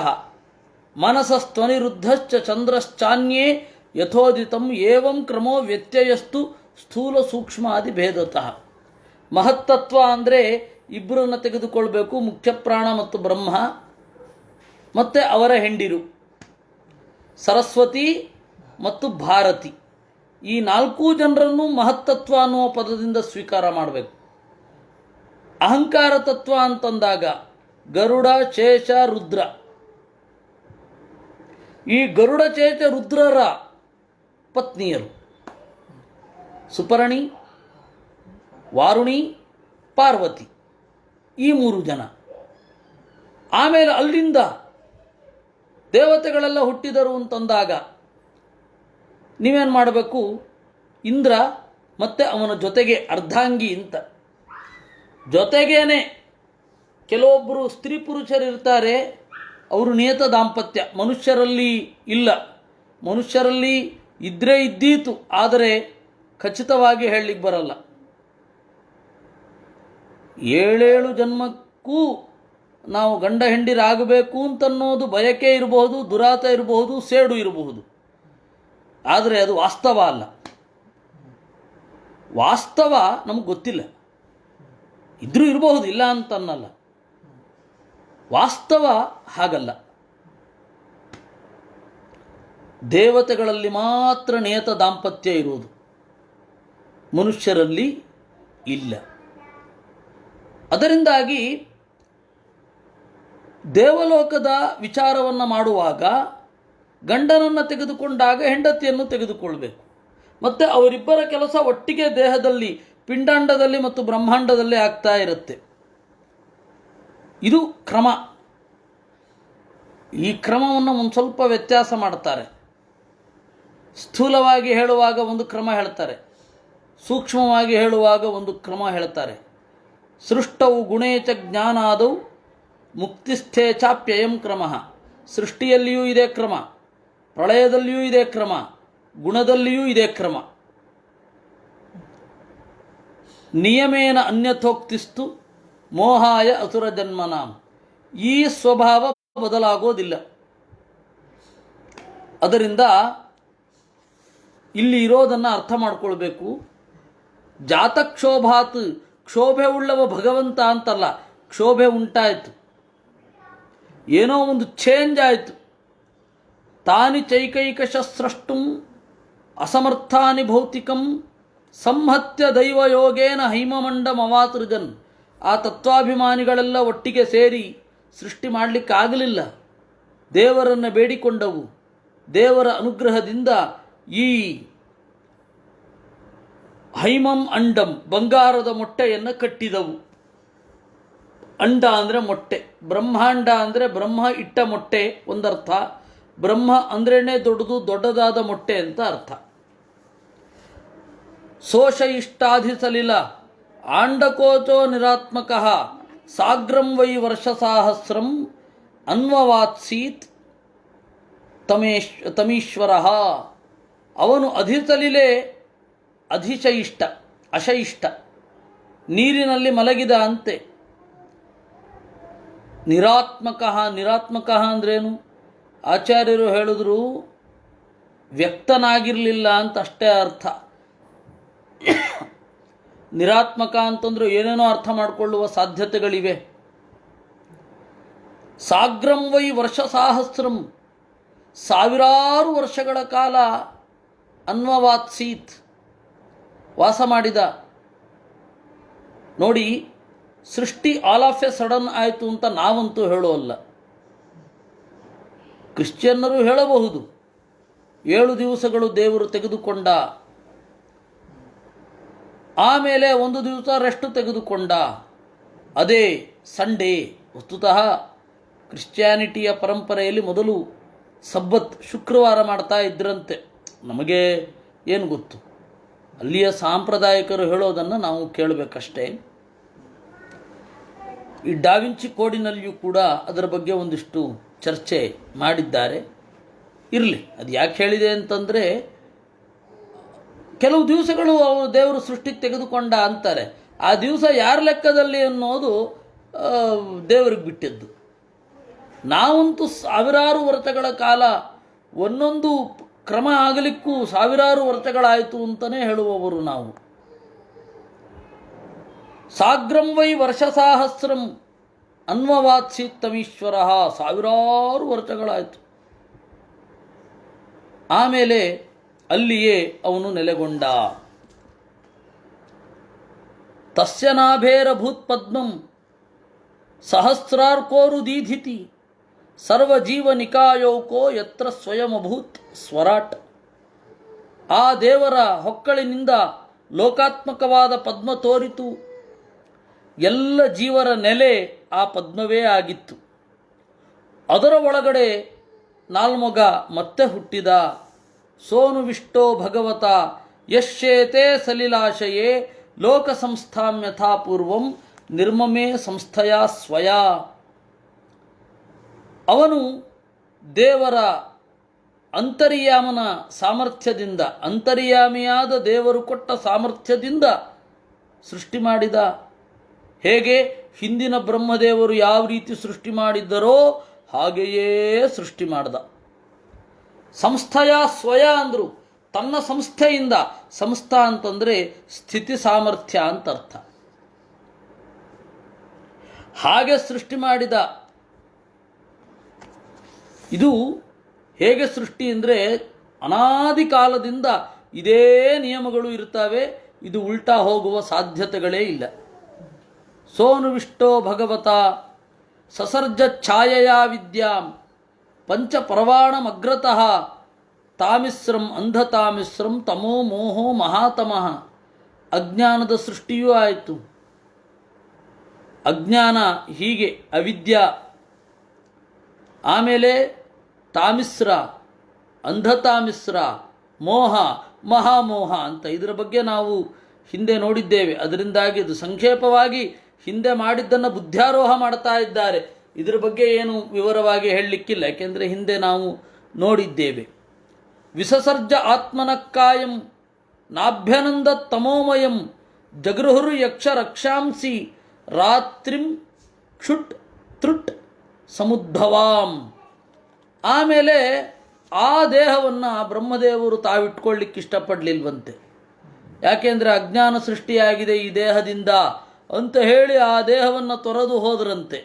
ಮನಸಸ್ತ್ವನಿರುದ್ಧಶ್ಚ ಚಂದ್ರಶ್ಚಾನ್ಯೇ ಯಥೋದಿತಂ ಏವಂ ಕ್ರಮೋ ವ್ಯತ್ಯಯಸ್ತು ಸ್ಥೂಲ ಸೂಕ್ಷ್ಮಾದಿ ಭೇದತಃ. ಮಹತ್ತತ್ವ ಅಂದರೆ ಇಬ್ಬರನ್ನು ತೆಗೆದುಕೊಳ್ಬೇಕು, ಮುಖ್ಯಪ್ರಾಣ ಮತ್ತು ಬ್ರಹ್ಮ, ಮತ್ತು ಅವರ ಹೆಂಡಿರು ಸರಸ್ವತಿ ಮತ್ತು ಭಾರತಿ. ಈ 4 ಜನರನ್ನು ಮಹತ್ತತ್ವ ಅನ್ನುವ ಪದದಿಂದ ಸ್ವೀಕಾರ ಮಾಡಬೇಕು. ಅಹಂಕಾರ ತತ್ವ ಅಂತಂದಾಗ ಗರುಡ, ಶೇಷ, ರುದ್ರ. ಈ ಗರುಡ, ಶೇಷ, ರುದ್ರರ ಪತ್ನಿಯರು ಸುಪರ್ಣಿ, ವಾರುಣಿ, ಪಾರ್ವತಿ, ಈ 3 ಜನ. ಆಮೇಲೆ ಅಲ್ಲಿಂದ ದೇವತೆಗಳೆಲ್ಲ ಹುಟ್ಟಿದರು ಅಂತಂದಾಗ ನೀವೇನು ಮಾಡಬೇಕು? ಇಂದ್ರ ಮತ್ತು ಅವನ ಜೊತೆಗೆ ಅರ್ಧಾಂಗಿ ಅಂತ, ಜೊತೆಗೇನೆ ಕೆಲವೊಬ್ಬರು ಸ್ತ್ರೀ ಪುರುಷರಿರ್ತಾರೆ, ಅವರು ನಿಯತ ದಾಂಪತ್ಯ. ಮನುಷ್ಯರಲ್ಲಿ ಇಲ್ಲ. ಮನುಷ್ಯರಲ್ಲಿ ಇದ್ದರೆ ಇದ್ದೀತು, ಆದರೆ ಖಚಿತವಾಗಿ ಹೇಳಲಿಕ್ಕೆ ಬರಲ್ಲ. 7 ಜನ್ಮಕ್ಕೂ ನಾವು ಗಂಡ ಹೆಂಡಿರಾಗಬೇಕು ಅಂತನ್ನೋದು ಬಯಕೆ ಇರಬಹುದು, ದುರಾತ ಇರಬಹುದು, ಸೇಡು ಇರಬಹುದು, ಆದರೆ ಅದು ವಾಸ್ತವ ಅಲ್ಲ. ವಾಸ್ತವ ನಮಗೆ ಗೊತ್ತಿಲ್ಲ. ಇದ್ರೂ ಇರಬಹುದು, ಇಲ್ಲ ಅಂತನ್ನಲ್ಲ. ವಾಸ್ತವ ಹಾಗಲ್ಲ. ದೇವತೆಗಳಲ್ಲಿ ಮಾತ್ರ ನಿಯತ ದಾಂಪತ್ಯ ಇರುವುದು, ಮನುಷ್ಯರಲ್ಲಿ ಇಲ್ಲ. ಅದರಿಂದಾಗಿ ದೇವಲೋಕದ ವಿಚಾರವನ್ನು ಮಾಡುವಾಗ ಗಂಡನನ್ನು ತೆಗೆದುಕೊಂಡಾಗ ಹೆಂಡತಿಯನ್ನು ತೆಗೆದುಕೊಳ್ಬೇಕು. ಮತ್ತು ಅವರಿಬ್ಬರ ಕೆಲಸ ಒಟ್ಟಿಗೆ ದೇಹದಲ್ಲಿ, ಪಿಂಡಾಂಡದಲ್ಲಿ ಮತ್ತು ಬ್ರಹ್ಮಾಂಡದಲ್ಲಿ ಆಗ್ತಾ ಇರುತ್ತೆ. ಇದು ಕ್ರಮ. ಈ ಕ್ರಮವನ್ನು ಒಂದು ಸ್ವಲ್ಪ ವ್ಯತ್ಯಾಸ ಮಾಡ್ತಾರೆ. ಸ್ಥೂಲವಾಗಿ ಹೇಳುವಾಗ ಒಂದು ಕ್ರಮ ಹೇಳ್ತಾರೆ, ಸೂಕ್ಷ್ಮವಾಗಿ ಹೇಳುವಾಗ ಒಂದು ಕ್ರಮ ಹೇಳ್ತಾರೆ. ಸೃಷ್ಟವು ಗುಣೇಚ ಜ್ಞಾನಾದವು ಮುಕ್ತಿಸ್ಥೇ ಚಾಪ್ಯಯಂ ಕ್ರಮ. ಸೃಷ್ಟಿಯಲ್ಲಿಯೂ ಇದೇ ಕ್ರಮ, ಪ್ರಳಯದಲ್ಲಿಯೂ ಇದೇ ಕ್ರಮ, ಗುಣದಲ್ಲಿಯೂ ಇದೇ ಕ್ರಮ. ನಿಯಮೇನ ಅನ್ಯಥೋಕ್ತಿಸ್ತು ಮೋಹಾಯ ಅಸುರ ಜನ್ಮನಾಂ. ಈ ಸ್ವಭಾವ ಬದಲಾಗೋದಿಲ್ಲ. ಅದರಿಂದ ಇಲ್ಲಿ ಇರೋದನ್ನು ಅರ್ಥ ಮಾಡಿಕೊಳ್ಬೇಕು. ಜಾತಕ್ಷೋಭಾತ್, ಕ್ಷೋಭೆ ಉಳ್ಳವ ಭಗವಂತ ಅಂತಲ್ಲ, ಕ್ಷೋಭೆ ಉಂಟಾಯಿತು, ಏನೋ ಒಂದು ಚೇಂಜ್ ಆಯಿತು. ತಾನಿ ಚೈಕೈಕಶ ಸ್ರಷ್ಟುಂ ಅಸಮರ್ಥಾನಿ ಭೌತಿಕಂ ಸಂಹತ್ಯ ದೈವಯೋಗೇನ ಹೈಮಮಂಡಮವಾತೃಜನ್. ಆ ತತ್ವಾಭಿಮಾನಿಗಳೆಲ್ಲ ಒಟ್ಟಿಗೆ ಸೇರಿ ಸೃಷ್ಟಿ ಮಾಡಲಿಕ್ಕಾಗಲಿಲ್ಲ. ದೇವರನ್ನು ಬೇಡಿಕೊಂಡವು. ದೇವರ ಅನುಗ್ರಹದಿಂದ ಈ ಹೈಮಂ ಅಂಡಂ, ಬಂಗಾರದ ಮೊಟ್ಟೆಯನ್ನು ಕಟ್ಟಿದವು. ಅಂಡ ಅಂದರೆ ಮೊಟ್ಟೆ, ಬ್ರಹ್ಮಾಂಡ ಅಂದರೆ ಬ್ರಹ್ಮ ಇಟ್ಟ ಮೊಟ್ಟೆ ಒಂದರ್ಥ, ಬ್ರಹ್ಮ ಅಂದ್ರೇ ದೊಡ್ಡದಾದ ಮೊಟ್ಟೆ ಅಂತ ಅರ್ಥ. ಸೋಷ ಇಷ್ಟಾಧಿಸಲಿಲ ಆಂಡಕೋಚೋ ನಿರಾತ್ಮಕ ಸಾಗ್ರಂ ವೈ ವರ್ಷಸಾಹಸ್ರಂ ಅನ್ವವಾತ್ಸೀತ್ ತಮೀಶ್ವರ. ಅವನು ಅಧಿಸಲಿಲೆ ಅಧಿಶಯಿಷ್ಟ, ಅಶಯಿಷ್ಟ, ನೀರಿನಲ್ಲಿ ಮಲಗಿದ ಅಂತೆ. ನಿರಾತ್ಮಕ, ನಿರಾತ್ಮಕ ಅಂದ್ರೇನು? ಆಚಾರ್ಯರು ಹೇಳಿದ್ರು ವ್ಯಕ್ತನಾಗಿರಲಿಲ್ಲ ಅಂತ ಅಷ್ಟೇ ಅರ್ಥ. ನಿರಾತ್ಮಕ ಅಂತಂದ್ರೆ ಏನೇನೋ ಅರ್ಥ ಮಾಡಿಕೊಳ್ಳುವ ಸಾಧ್ಯತೆಗಳಿವೆ. ಸಾಗ್ರಂ ವೈ ವರ್ಷಸಾಹಸ್ರಂ, ಸಾವಿರಾರು ವರ್ಷಗಳ ಕಾಲ ಅನ್ವವಾತ್ಸೀತ್, ವಾಸ ಮಾಡಿದ. ನೋಡಿ, ಸೃಷ್ಟಿ ಆಲ್ ಆಫ್ ಎ ಸಡನ್ ಆಯಿತು ಅಂತ ನಾವಂತೂ ಹೇಳೋಲ್ಲ. ಕ್ರಿಶ್ಚಿಯನ್ನರು ಹೇಳಬಹುದು, 7 ದಿವಸಗಳು ದೇವರು ತೆಗೆದುಕೊಂಡ, ಆಮೇಲೆ 1 ದಿವಸ ರೆಸ್ಟ್ ತೆಗೆದುಕೊಂಡ, ಅದೇ ಸಂಡೇ. ವಸ್ತುತಃ ಕ್ರಿಶ್ಚಿಯಾನಿಟಿಯ ಪರಂಪರೆಯಲ್ಲಿ ಮೊದಲು ಸಬ್ಬತ್ ಶುಕ್ರವಾರ ಮಾಡ್ತಾ ಇದ್ರಂತೆ. ನಮಗೆ ಏನು ಗೊತ್ತು, ಅಲ್ಲಿಯ ಸಾಂಪ್ರದಾಯಿಕರು ಹೇಳೋದನ್ನು ನಾವು ಕೇಳಬೇಕಷ್ಟೇ. ಈ ಡಾವಿಂಚಿ ಕೋಡಿನಲ್ಲಿಯೂ ಕೂಡ ಅದರ ಬಗ್ಗೆ ಒಂದಿಷ್ಟು ಚರ್ಚೆ ಮಾಡಿದ್ದಾರೆ. ಇರಲಿ, ಅದು ಯಾಕೆ ಹೇಳಿದೆ ಅಂತಂದರೆ, ಕೆಲವು ದಿವಸಗಳು ಅವರು ದೇವರು ಸೃಷ್ಟಿಗೆ ತೆಗೆದುಕೊಂಡ ಅಂತಾರೆ. ಆ ದಿವಸ ಯಾರ ಲೆಕ್ಕದಲ್ಲಿ ಅನ್ನೋದು ದೇವರಿಗೆ ಬಿಟ್ಟಿದ್ದು. ನಾವಂತೂ ಸಾವಿರಾರು ವರ್ಷಗಳ ಕಾಲ, ಒಂದೊಂದು ಕ್ರಮ ಆಗಲಿಕ್ಕೂ ಸಾವಿರಾರು ವರ್ಷಗಳಾಯಿತು ಅಂತಲೇ ಹೇಳುವವರು ನಾವು. ಸಾಗ್ರಂ ವೈ ವರ್ಷಸಾಹಸ್ರಂ ಅನ್ವವಾತ್ಸೀತ್ ತಮೀಶ್ವರ. ಸಾವಿರಾರು ವರ್ಷಗಳಾಯಿತು. ಆಮೇಲೆ ಅಲ್ಲಿಯೇ ಅವನು ನೆಲೆಗೊಂಡ. ತಸ್ಯ ನಾಭೇರಭೂತ್ ಪದ್ಮಂ ಸಹಸ್ರಾರ್ಕೋರುದೀಧಿತಿ ಸರ್ವಜೀವನಿಕಾಯೋಕೋ ಯತ್ರ ಸ್ವಯಮಭೂತ್ ಸ್ವರಾಟ್. ಆ ದೇವರ ಹೊಕ್ಕಳಿನಿಂದ ಲೋಕಾತ್ಮಕವಾದ ಪದ್ಮ ತೋರಿತು. ಎಲ್ಲ ಜೀವರ ನೆಲೆ ಆ ಪದ್ಮವೇ ಆಗಿತ್ತು. ಅದರ ಒಳಗಡೆ ನಾಲ್ಮೊಗ ಮತ್ತೆ ಹುಟ್ಟಿದ. ಸೋನುವಿಷ್ಟೋ ಭಗವತ ಯಶ್ಯೇತೆ ಸಲಿಲಾಶಯೇ ಲೋಕ ಸಂಸ್ಥಾಂ ಯಥಾ ಪೂರ್ವಂ ನಿರ್ಮಮೇ ಸಂಸ್ಥೆಯ ಸ್ವಯ. ಅವನು ದೇವರ ಅಂತರ್ಯಾಮನ ಸಾಮರ್ಥ್ಯದಿಂದ, ಅಂತರ್ಯಾಮಿಯಾದ ದೇವರು ಕೊಟ್ಟ ಸಾಮರ್ಥ್ಯದಿಂದ ಸೃಷ್ಟಿ ಮಾಡಿದ. ಹೇಗೆ ಹಿಂದಿನ ಬ್ರಹ್ಮದೇವರು ಯಾವ ರೀತಿ ಸೃಷ್ಟಿ ಮಾಡಿದ್ದರೋ ಹಾಗೆಯೇ ಸೃಷ್ಟಿ ಮಾಡಿದ. ಸಂಸ್ಥೆಯ ಸ್ವಯ ಅಂದರು, ತನ್ನ ಸಂಸ್ಥೆಯಿಂದ. ಸಂಸ್ಥಾ ಅಂತಂದರೆ ಸ್ಥಿತಿ ಸಾಮರ್ಥ್ಯ ಅಂತ ಅರ್ಥ. ಹಾಗೆ ಸೃಷ್ಟಿ ಮಾಡಿದ. ಇದು ಹೇಗೆ ಸೃಷ್ಟಿ ಅಂದರೆ ಅನಾದಿ ಕಾಲದಿಂದ ಇದೇ ನಿಯಮಗಳು ಇರ್ತವೆ. ಇದು ಉಲ್ಟಾ ಹೋಗುವ ಸಾಧ್ಯತೆಗಳೇ ಇಲ್ಲ. ಸೋನುವಿಷ್ಟೋ ಭಗವತ ಸಸರ್ಜ ಛಾಯೆಯ ವಿದ್ಯಾಂ ಪಂಚಪರ್ವಾಣಮಗ್ರತಃ ತಾಮಿಸ್ರಂ ಅಂಧತಾಮಿಸ್ರಂ ತಮೋ ಮೋಹೋ ಮಹಾತಮಃ. ಅಜ್ಞಾನದ ಸೃಷ್ಟಿಯೂ ಆಯಿತು. ಅಜ್ಞಾನ ಹೀಗೆ ಅವಿದ್ಯ, ಆಮೇಲೆ ತಾಮಿಸ್ರ, ಅಂಧತಾಮಿಸ್ರ, ಮೋಹ, ಮಹಾಮೋಹ ಅಂತ ಇದರ ಬಗ್ಗೆ ನಾವು ಹಿಂದೆ ನೋಡಿದ್ದೇವೆ. ಅದರಿಂದಾಗಿ ಇದು ಸಂಕ್ಷೇಪವಾಗಿ ಹಿಂದೆ ಮಾಡಿದ್ದನ್ನು ಬುದ್ಧ್ಯಾರೋಹ ಮಾಡ್ತಾ ಇದ್ದಾರೆ. ಇದರ ಬಗ್ಗೆ ಏನು ವಿವರವಾಗಿ ಹೇಳಲಿಕ್ಕಿಲ್ಲ, ಯಾಕೆಂದರೆ ಹಿಂದೆ ನಾವು ನೋಡಿದ್ದೇವೆ. ವಿಸಸರ್ಜ ಆತ್ಮನಕ್ಕಾಯಂ ನಾಭ್ಯನಂದ ತಮೋಮಯಂ ಜಗೃಹುರು ಯಕ್ಷ ರಕ್ಷಾಂಸಿ ರಾತ್ರಿಂ ಕ್ಷುಟ್ ತೃಟ್ ಸಮುದ್ಭವಾಂ. ಆಮೇಲೆ ಆ ದೇಹವನ್ನು ಬ್ರಹ್ಮದೇವರು ತಾವಿಟ್ಕೊಳ್ಳಿಕ್ಕೆ ಇಷ್ಟಪಡಲಿಲ್ವಂತೆ. ಯಾಕೆಂದರೆ ಅಜ್ಞಾನ ಸೃಷ್ಟಿಯಾಗಿದೆ ಈ ದೇಹದಿಂದ ಅಂತ ಹೇಳಿ ಆ ದೇಹವನ್ನು ತೊರೆದು ಹೋದರಂತೆ.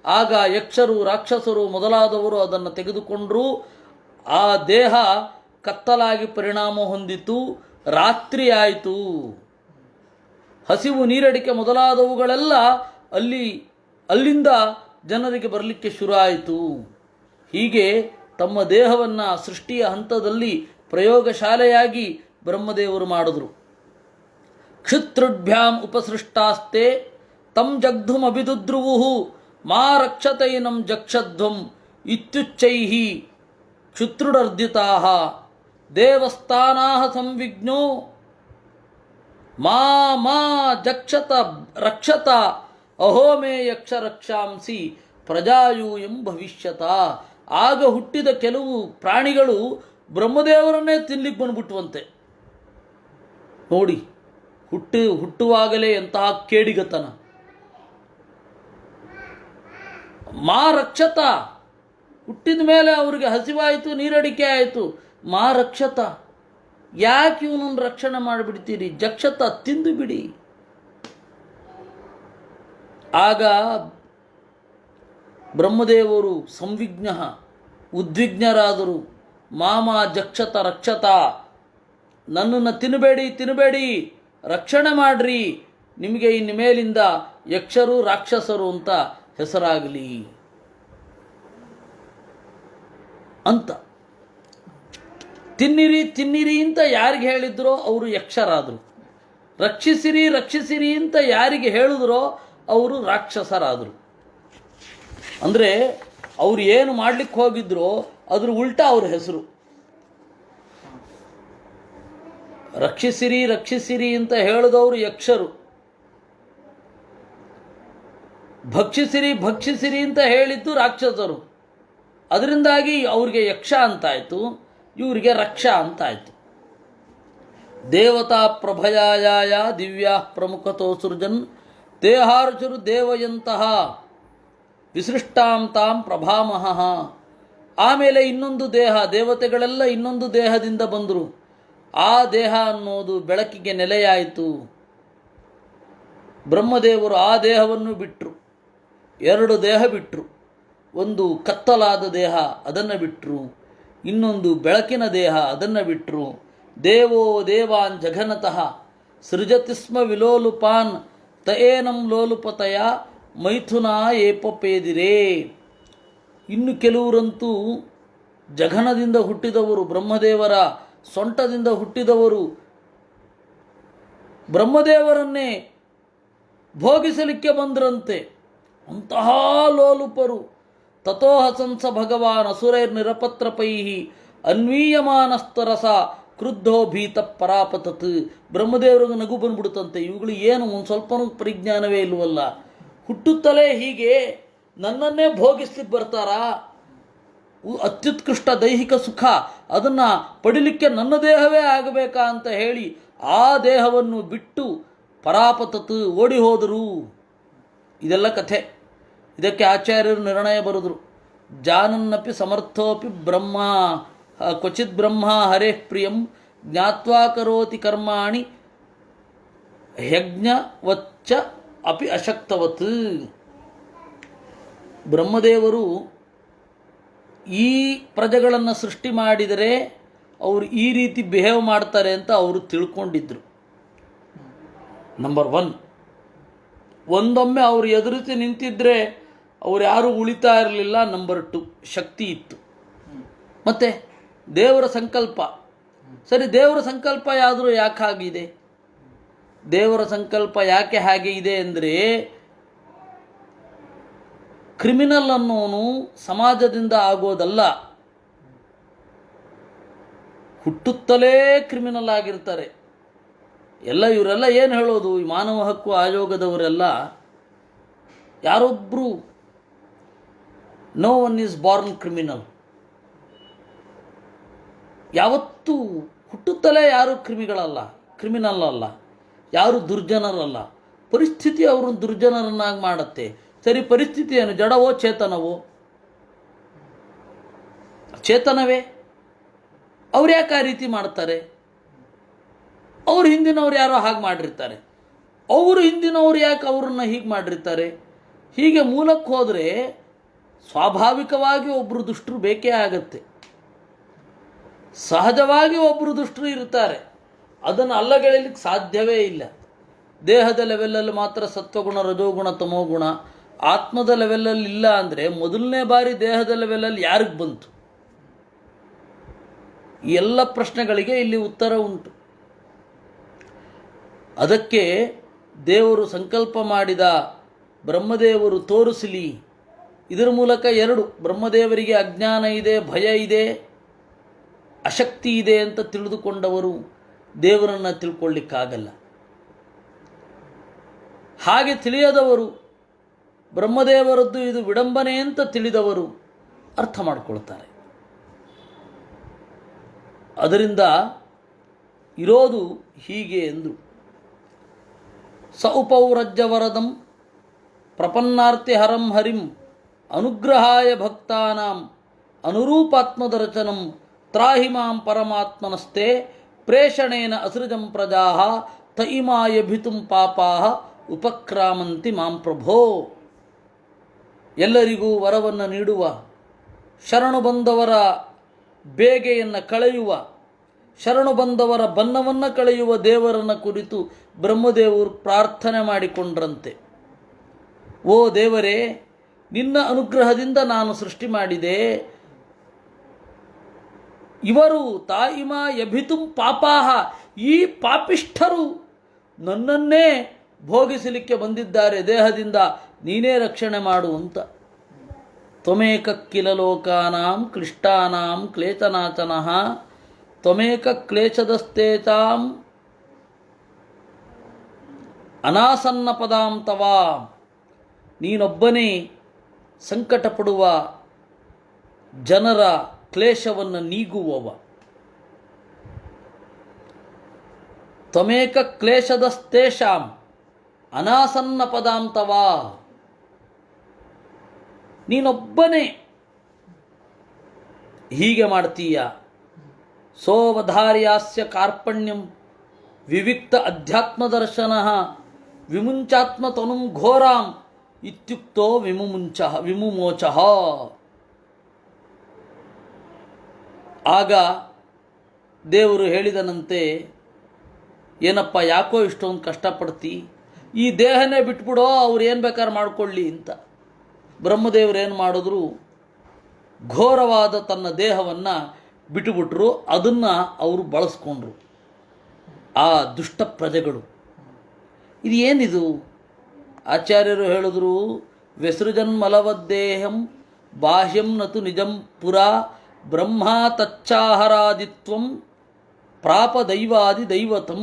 ಆಗ ಯಕ್ಷರು, ರಾಕ್ಷಸರು ಮೊದಲಾದವರು ಅದನ್ನು ತೆಗೆದುಕೊಂಡರು. ಆ ದೇಹ ಕತ್ತಲಾಗಿ ಪರಿಣಾಮ ಹೊಂದಿತು. ರಾತ್ರಿ ಆಯಿತು. ಹಸಿವು, ನೀರಡಿಕೆ ಮೊದಲಾದವುಗಳೆಲ್ಲ ಅಲ್ಲಿಂದ ಜನರಿಗೆ ಬರಲಿಕ್ಕೆ ಶುರು ಆಯಿತು. ಹೀಗೆ ತಮ್ಮ ದೇಹವನ್ನು ಸೃಷ್ಟಿಯ ಹಂತದಲ್ಲಿ ಪ್ರಯೋಗಶಾಲೆಯಾಗಿ ಬ್ರಹ್ಮದೇವರು ಮಾಡಿದ್ರು. ಕ್ಷುತ್ರುಭ್ಯಾಂ ಉಪಸೃಷ್ಟಾಸ್ತೆ ತಂ ಜಗ್ಧುಮಭಿದುದ್ರುವು ಮಾ ರಕ್ಷತೈನಂ ಜಕ್ಷಧ್ವಂ ಇತ್ಯುಚ್ಚೈಃ ಕ್ಷುತ್ರುಡರ್ಧಿತಾಃ ದೇವಸ್ಥಾನಾಃ ಸಂವಿಘ್ನೋ ಮಾ ಮಾ ಜಕ್ಷತ ರಕ್ಷತ ಅಹೋ ಮೇ ಯಕ್ಷ ರಕ್ಷಾಂಸಿ ಪ್ರಜಾಯೂಯಂ ಭವಿಷ್ಯತ. ಆಗ ಹುಟ್ಟಿದ ಕೆಲವು ಪ್ರಾಣಿಗಳು ಬ್ರಹ್ಮದೇವರನ್ನೇ ತಿನ್ಲಿಕ್ಕೆ ಬಂದ್ಬಿಟ್ಟುವಂತೆ. ನೋಡಿ, ಹುಟ್ಟುವಾಗಲೇ ಎಂತಹ ಕೇಡಿಗತನ. ಮಾ ರಕ್ಷತ, ಹುಟ್ಟಿದ ಮೇಲೆ ಅವರಿಗೆ ಹಸಿವಾಯಿತು, ನೀರಡಿಕೆ ಆಯಿತು. ಮಾ ರಕ್ಷತ, ಯಾಕೆ ಇವನನ್ನು ರಕ್ಷಣೆ ಮಾಡಿಬಿಡ್ತೀರಿ? ಜಕ್ಷತ, ತಿಂದು ಬಿಡಿ. ಆಗ ಬ್ರಹ್ಮದೇವರು ಸಂವಿಘ್ನ, ಉದ್ವಿಗ್ನರಾದರು. ಮಾಮ ಜಕ್ಷತ ರಕ್ಷತ, ನನ್ನನ್ನು ತಿನ್ನಬೇಡಿ, ರಕ್ಷಣೆ ಮಾಡ್ರಿ, ನಿಮಗೆ ಇನ್ನು ಮೇಲಿಂದ ಯಕ್ಷರು ರಾಕ್ಷಸರು ಅಂತ ಹೆಸರಾಗಲಿ ಅಂತ. ತಿನ್ನಿರಿ ಅಂತ ಯಾರಿಗೆ ಹೇಳಿದ್ರೋ ಅವರು ಯಕ್ಷರಾದರು. ರಕ್ಷಿಸಿರಿ ಅಂತ ಯಾರಿಗೆ ಹೇಳಿದ್ರೋ ಅವರು ರಾಕ್ಷಸರಾದರು. ಅಂದರೆ ಅವರು ಏನು ಮಾಡಲಿಕ್ಕೆ ಹೋಗಿದ್ರೋ ಅದ್ರ ಉಲ್ಟಾ ಅವ್ರ ಹೆಸರು. ರಕ್ಷಿಸಿರಿ ಅಂತ ಹೇಳಿದವರು ಯಕ್ಷರು. ಭಕ್ಷಿಸಿರಿ ಅಂತ ಹೇಳಿದ್ದು ರಾಕ್ಷಸರು. ಅದರಿಂದಾಗಿ ಅವ್ರಿಗೆ ಯಕ್ಷ ಅಂತಾಯಿತು, ಇವರಿಗೆ ರಕ್ಷಾ ಅಂತಾಯಿತು. ದೇವತಾ ಪ್ರಭಯಾಯ ದಿವ್ಯಾ ಪ್ರಮುಖತೋ ಸೃಜನ್ ದೇಹಾರ್ಚುರು ದೇವಯಂತಹ ವಿಸೃಷ್ಟಾಂ ತಾಂ ಪ್ರಭಾಮಹಃ. ಆಮೇಲೆ ಇನ್ನೊಂದು ದೇಹ, ದೇವತೆಗಳೆಲ್ಲ ಇನ್ನೊಂದು ದೇಹದಿಂದ ಬಂದರು. ಆ ದೇಹ ಅನ್ನೋದು ಬೆಳಕಿಗೆ ನೆಲೆಯಾಯಿತು. ಬ್ರಹ್ಮದೇವರು ಆ ದೇಹವನ್ನು ಬಿಟ್ಟರು, 2 ದೇಹ ಬಿಟ್ಟರು. ಒಂದು ಕತ್ತಲಾದ ದೇಹ ಅದನ್ನು ಬಿಟ್ಟರು, ಇನ್ನೊಂದು ಬೆಳಕಿನ ದೇಹ ಅದನ್ನು ಬಿಟ್ಟರು. ದೇವೋ ದೇವಾನ್ ಜಘನತಃ ಸೃಜತಿ ಸ್ಮ ವಿಲೋಲುಪಾನ್ ತಯೇನಂ ಲೋಲುಪತಯ ಮೈಥುನಾ ಏಪಪೇದಿರೇ. ಇನ್ನು ಕೆಲವರಂತೂ ಜಘನದಿಂದ ಹುಟ್ಟಿದವರು, ಬ್ರಹ್ಮದೇವರ ಸೊಂಟದಿಂದ ಹುಟ್ಟಿದವರು, ಬ್ರಹ್ಮದೇವರನ್ನೇ ಭೋಗಿಸಲಿಕ್ಕೆ ಬಂದ್ರಂತೆ. ಅಂತಹ ಲೋಲುಪರು. ತಥೋ ಹಸಂಸ ಭಗವಾನ್ ಅಸುರೈರ್ನಿರಪತ್ರಪೈ ಅನ್ವೀಯಮಾನಸ್ತರಸ ಕ್ರುದ್ಧೋ ಭೀತ ಪರಾಪತತ್. ಬ್ರಹ್ಮದೇವರಿಗೆ ನಗು ಬಂದ್ಬಿಡುತ್ತಂತೆ. ಇವುಗಳು ಏನು ಒಂದು ಸ್ವಲ್ಪನೂ ಪರಿಜ್ಞಾನವೇ ಇಲ್ವಲ್ಲ, ಹುಟ್ಟುತ್ತಲೇ ಹೀಗೆ ನನ್ನನ್ನೇ ಭೋಗಿಸ್ಲಿಕ್ಕೆ ಬರ್ತಾರಾ? ಅತ್ಯುತ್ಕೃಷ್ಟ ದೈಹಿಕ ಸುಖ ಅದನ್ನು ಪಡಿಲಿಕ್ಕೆ ನನ್ನ ದೇಹವೇ ಆಗಬೇಕಾ ಅಂತ ಹೇಳಿ ಆ ದೇಹವನ್ನು ಬಿಟ್ಟು ಪರಾಪತತ್ ಓಡಿ ಹೋದರು. ಇದೆಲ್ಲ ಕಥೆ. ಇದಕ್ಕೆ ಆಚಾರ್ಯರು ನಿರ್ಣಯ ಬರೆದರು. ಜಾನನ್ನಪಿ ಸಮರ್ಥೋಪಿ ಬ್ರಹ್ಮ ಕ್ವಚಿತ್ ಬ್ರಹ್ಮ ಹರೇ ಪ್ರಿಯಂ ಜ್ಞಾತ್ವಾ ಕರೋತಿ ಕರ್ಮಾಣಿ ಯಜ್ಞವಚ್ಚ ಅಪಿ ಅಶಕ್ತವತ್. ಬ್ರಹ್ಮದೇವರು ಈ ಪ್ರಜೆಗಳನ್ನು ಸೃಷ್ಟಿ ಮಾಡಿದರೆ ಅವರು ಈ ರೀತಿ ಬಿಹೇವ್ ಮಾಡ್ತಾರೆ ಅಂತ ಅವರು ತಿಳ್ಕೊಂಡಿದ್ರು. ನಂಬರ್ 1. ಒಂದೊಮ್ಮೆ ಅವರು ಎದುರಿಸಿ ನಿಂತಿದ್ದರೆ ಅವ್ರು ಯಾರೂ ಉಳಿತಾ ಇರಲಿಲ್ಲ. ನಂಬರ್ 2, ಶಕ್ತಿ ಇತ್ತು. ಮತ್ತು ದೇವರ ಸಂಕಲ್ಪ. ಸರಿ, ದೇವರ ಸಂಕಲ್ಪ ಯಾದರೂ ಯಾಕೆ ಆಗಿದೆ? ದೇವರ ಸಂಕಲ್ಪ ಯಾಕೆ ಹಾಗೆ ಇದೆ ಅಂದರೆ, ಕ್ರಿಮಿನಲ್ ಅನ್ನೋನು ಸಮಾಜದಿಂದ ಆಗೋದಲ್ಲ, ಹುಟ್ಟುತ್ತಲೇ ಕ್ರಿಮಿನಲ್ ಆಗಿರ್ತಾರೆ. ಇವರೆಲ್ಲ ಏನು ಹೇಳೋದು, ಈ ಮಾನವ ಹಕ್ಕು ಆಯೋಗದವರೆಲ್ಲ ಯಾರೊಬ್ಬರು no one is born criminal, ಯಾವತ್ತೂ ಹುಟ್ಟುತ್ತಲೇ ಯಾರು ಕ್ರಿಮಿನಲ್ ಅಲ್ಲ, ಯಾರು ದುರ್ಜನರಲ್ಲ. ಪರಿಸ್ಥಿತಿ ಅವರನ್ನು ದುರ್ಜನರನ್ನಾಗಿ ಮಾಡುತ್ತೆ. ಸರಿ, ಪರಿಸ್ಥಿತಿ ಏನು, ಜಡವೋ ಚೇತನವೋ? ಚೇತನವೇ. ಅವ್ರು ಯಾಕೆ ಆ ರೀತಿ ಮಾಡ್ತಾರೆ? ಅವ್ರ ಹಿಂದಿನವ್ರು ಯಾರೋ ಹಾಗೆ ಮಾಡಿರ್ತಾರೆ. ಅವರು ಹಿಂದಿನವ್ರು ಯಾಕೆ ಅವರನ್ನು ಹೀಗೆ ಮಾಡಿರ್ತಾರೆ? ಹೀಗೆ ಮೂಲಕ್ಕೆ ಹೋದರೆ ಸ್ವಾಭಾವಿಕವಾಗಿ ಒಬ್ಬರು ದುಷ್ಟರು ಬೇಕೇ ಆಗತ್ತೆ. ಸಹಜವಾಗಿ ಒಬ್ಬರು ದುಷ್ಟರು ಇರ್ತಾರೆ, ಅದನ್ನು ಅಲ್ಲಗೆಳಲಿಕ್ಕೆ ಸಾಧ್ಯವೇ ಇಲ್ಲ. ದೇಹದ ಲೆವೆಲಲ್ಲಿ ಮಾತ್ರ ಸತ್ವಗುಣ, ರಜೋಗುಣ, ತಮೋಗುಣ. ಆತ್ಮದ ಲೆವೆಲಲ್ಲಿ ಇಲ್ಲ ಅಂದರೆ ಮೊದಲನೇ ಬಾರಿ ದೇಹದ ಲೆವೆಲಲ್ಲಿ ಯಾರಿಗೆ ಬಂತು? ಈ ಎಲ್ಲ ಪ್ರಶ್ನೆಗಳಿಗೆ ಇಲ್ಲಿ ಉತ್ತರ ಉಂಟು. ಅದಕ್ಕೆ ದೇವರು ಸಂಕಲ್ಪ ಮಾಡಿದ ಬ್ರಹ್ಮದೇವರು ತೋರಿಸಲಿ. ಇದರ ಮೂಲಕ 2, ಬ್ರಹ್ಮದೇವರಿಗೆ ಅಜ್ಞಾನ ಇದೆ, ಭಯ ಇದೆ, ಅಶಕ್ತಿ ಇದೆ ಅಂತ ತಿಳಿದುಕೊಂಡವರು ದೇವರನ್ನು ತಿಳ್ಕೊಳ್ಳಿಕ್ಕಾಗಲ್ಲ. ಹಾಗೆ ತಿಳಿಯದವರು, ಬ್ರಹ್ಮದೇವರದ್ದು ಇದು ವಿಡಂಬನೆ ಅಂತ ತಿಳಿದವರು ಅರ್ಥ ಮಾಡಿಕೊಳ್ತಾರೆ. ಅದರಿಂದ ಇರೋದು ಹೀಗೆ ಎಂದು ಸೌಪೌರಜ್ಜವರದಂ ಪ್ರಪನ್ನಾರ್ತಿ ಹರಂ ಹರಿಂ ಅನುಗ್ರಹಾಯ ಭಕ್ತಾನಾಂ ಅನುರೂಪಾತ್ಮದರ್ಶನಂ ತ್ರಾಹಿ ಮಾಂ ಪರಮಾತ್ಮನಸ್ತೆ ಪ್ರೇಷಣೇನ ಅಸೃಜಂ ಪ್ರಜಾಃ ತಯಿಮಾಯ ಭಿತುಂ ಪಾಪಾಃ ಉಪಕ್ರಾಮಂತಿ ಮಾಂ ಪ್ರಭೋ. ಎಲ್ಲರಿಗೂ ವರವನ್ನು ನೀಡುವ, ಶರಣು ಬಂದವರ ಬೇಗೆಯನ್ನು ಕಳೆಯುವ, ಶರಣು ಬಂದವರ ಬನ್ನವನ್ನು ಕಳೆಯುವ ದೇವರನ್ನು ಕುರಿತು ಬ್ರಹ್ಮದೇವರು ಪ್ರಾರ್ಥನೆ ಮಾಡಿಕೊಂಡ್ರಂತೆ. ಓ ದೇವರೇ, ನಿನ್ನ ಅನುಗ್ರಹದಿಂದ ನಾನು ಸೃಷ್ಟಿ ಮಾಡಿದೆ. ಇವರು ತಾಯಿಮ ಯಭಿತುಂ ಪಾಪಾಹ, ಈ ಪಾಪಿಷ್ಠರು ನನ್ನನ್ನೇ ಭೋಗಿಸಲಿಕ್ಕೆ ಬಂದಿದ್ದಾರೆ ದೇಹದಿಂದ, ನೀನೇ ರಕ್ಷಣೆ ಮಾಡು ಅಂತ. ತ್ವಮೇಕ ಕಿಲ ಲೋಕಾನಾಂ ಕ್ಲಿಷ್ಟಾನಾಂ ಕ್ಲೇಶನಾಚನಃ ತ್ವಮೇಕ ಕ್ಲೇಶದಸ್ತೇತಾಂ ಅನಾಸನ್ನ ಪದಾಂ ತವ. ನೀನೊಬ್ಬನೇ ಸಂಕಟ ಪಡುವ ಜನರ ಕ್ಲೇಶವನ್ನು ನೀಗುವವ. ತ್ವಮೇಕ ಕ್ಲೇಶದಸ್ತೇಷಾಂ ಅನಾಸನ್ನ ಪದಾಂ ತವ. ನೀನೊಬ್ಬನೇ ಹೀಗೆ ಮಾಡ್ತೀಯ. ಸೋವಧಾರ್ಯಾಸ್ಯ ಕಾರ್ಪಣ್ಯಂ ವಿವಿಕ್ತ ಅಧ್ಯಾತ್ಮದರ್ಶನ ವಿಮುಂಚಾತ್ಮ ತನುಂ ಘೋರಾಂ ಇತ್ಯುಕ್ತೋ ವಿಮುಮೋಚ. ಆಗ ದೇವರು ಹೇಳಿದನಂತೆ, ಏನಪ್ಪ ಯಾಕೋ ಇಷ್ಟೊಂದು ಕಷ್ಟಪಡ್ತಿ, ಈ ದೇಹನೇ ಬಿಟ್ಬಿಡೋ, ಅವ್ರು ಏನು ಬೇಕಾದ್ರೆ ಮಾಡ್ಕೊಳ್ಳಿ ಅಂತ. ಬ್ರಹ್ಮದೇವರು ಏನು ಮಾಡಿದ್ರು, ಘೋರವಾದ ತನ್ನ ದೇಹವನ್ನು ಬಿಟ್ಟುಬಿಟ್ರು. ಅದನ್ನು ಅವರು ಬಳಸ್ಕೊಂಡ್ರು ಆ ದುಷ್ಟ ಪ್ರಜೆಗಳು. ಇದು ಏನಿದು? ಆಚಾರ್ಯರು ಹೇಳಿದ್ರು, ವ್ಯಸೃಜನ್ಮಲವದ್ದೇಹಂ ಬಾಹ್ಯಂ ನತು ನಿಜಂ ಪುರಾ ಬ್ರಹ್ಮ ತಚ್ಚಾಹರಾದಿತ್ವಂ ಪ್ರಾಪ ದೈವಾದಿ ದೈವತಂ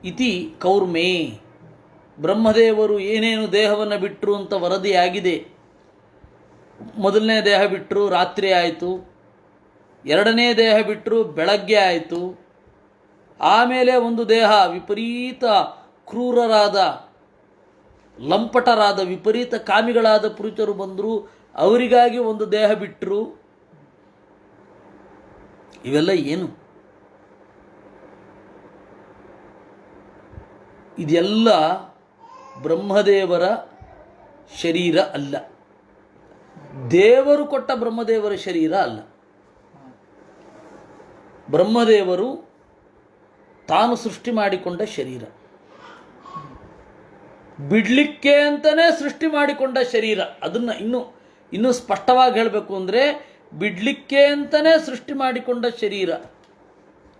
ಇತಿ ಕೌರ್ಮೇ. ಬ್ರಹ್ಮದೇವರು ಏನೇನು ದೇಹವನ್ನು ಬಿಟ್ಟರು ಅಂತ ವರದಿಯಾಗಿದೆ. ಮೊದಲನೇ ದೇಹ ಬಿಟ್ಟರು, ರಾತ್ರಿ ಆಯಿತು. ಎರಡನೇ ದೇಹ ಬಿಟ್ಟರು, ಬೆಳಗ್ಗೆ ಆಯಿತು. ಆಮೇಲೆ ಒಂದು ದೇಹ ವಿಪರೀತ ಕ್ರೂರರಾದ, ಲಂಪಟರಾದ, ವಿಪರೀತ ಕಾಮಿಗಳಾದ ಪುರುಷರು ಬಂದರು, ಅವರಿಗಾಗಿ ಒಂದು ದೇಹ ಬಿಟ್ಟರು. ಇವೆಲ್ಲ ಏನು? ಇದೆಲ್ಲ ಬ್ರಹ್ಮದೇವರ ಶರೀರ ಅಲ್ಲ, ದೇವರು ಕೊಟ್ಟ ಬ್ರಹ್ಮದೇವರ ಶರೀರ ಅಲ್ಲ. ಬ್ರಹ್ಮದೇವರು ತಾನು ಸೃಷ್ಟಿ ಮಾಡಿಕೊಂಡ ಶರೀರ, ಬಿಡಲಿಕ್ಕೆ ಅಂತಲೇ ಸೃಷ್ಟಿ ಮಾಡಿಕೊಂಡ ಶರೀರ. ಅದನ್ನು ಇನ್ನೂ ಸ್ಪಷ್ಟವಾಗಿ ಹೇಳಬೇಕು ಅಂದರೆ, ಬಿಡಲಿಕ್ಕೆ ಅಂತಲೇ ಸೃಷ್ಟಿ ಮಾಡಿಕೊಂಡ ಶರೀರ.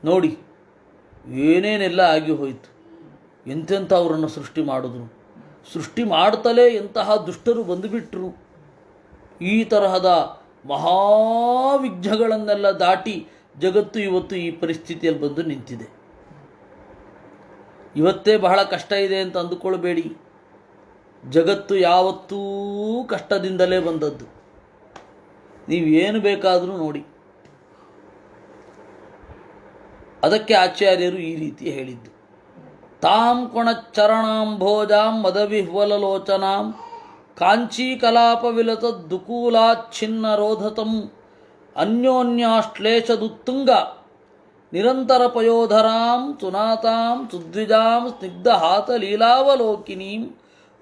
ನೋಡಿ ಏನೇನೆಲ್ಲ ಆಗಿ ಹೋಯಿತು. ಎಂತೆಂಥವರನ್ನು ಸೃಷ್ಟಿ ಮಾಡಿದ್ರು, ಸೃಷ್ಟಿ ಮಾಡ್ತಲೇ ಎಂತಹ ದುಷ್ಟರು ಬಂದುಬಿಟ್ರು. ಈ ತರಹದ ಮಹಾವಿಘ್ನಗಳನ್ನೆಲ್ಲ ದಾಟಿ ಜಗತ್ತು ಇವತ್ತು ಈ ಪರಿಸ್ಥಿತಿಯಲ್ಲಿ ಬಂದು ನಿಂತಿದೆ. ಇವತ್ತೇ ಬಹಳ ಕಷ್ಟ ಇದೆ ಅಂತ ಅಂದುಕೊಳ್ಬೇಡಿ. ಜಗತ್ತು ಯಾವತ್ತೂ ಕಷ್ಟದಿಂದಲೇ ಬಂದದ್ದು. ನೀವೇನು ಬೇಕಾದರೂ ನೋಡಿ. ಅದಕ್ಕೆ ಆಚಾರ್ಯರು ಈ ರೀತಿ ಹೇಳಿದ್ದು, ತಾಂ ಕೊಣಚರಣಾಂಭೋಜಾಂ ಮದವಿಹ್ವಲಲೋಚನಾಂ ಕಾಂಚೀಕಲಾಪ ವಿಲತ ದುಕೂಲಾಚ್ಛಿನ್ನ ರೋಧತಂ ಅನ್ಯೋನ್ಯಾಶ್ಲೇಷದುತ್ತುಂಗ ನಿರಂತರ ಪಯೋಧರಾಂ ಸುನಾತಾಂ ಸುದ್ವಿಜಾಂ ಸ್ನಿಗ್ಧಹಾತ ಲೀಲಾವಲೋಕಿನೀಂ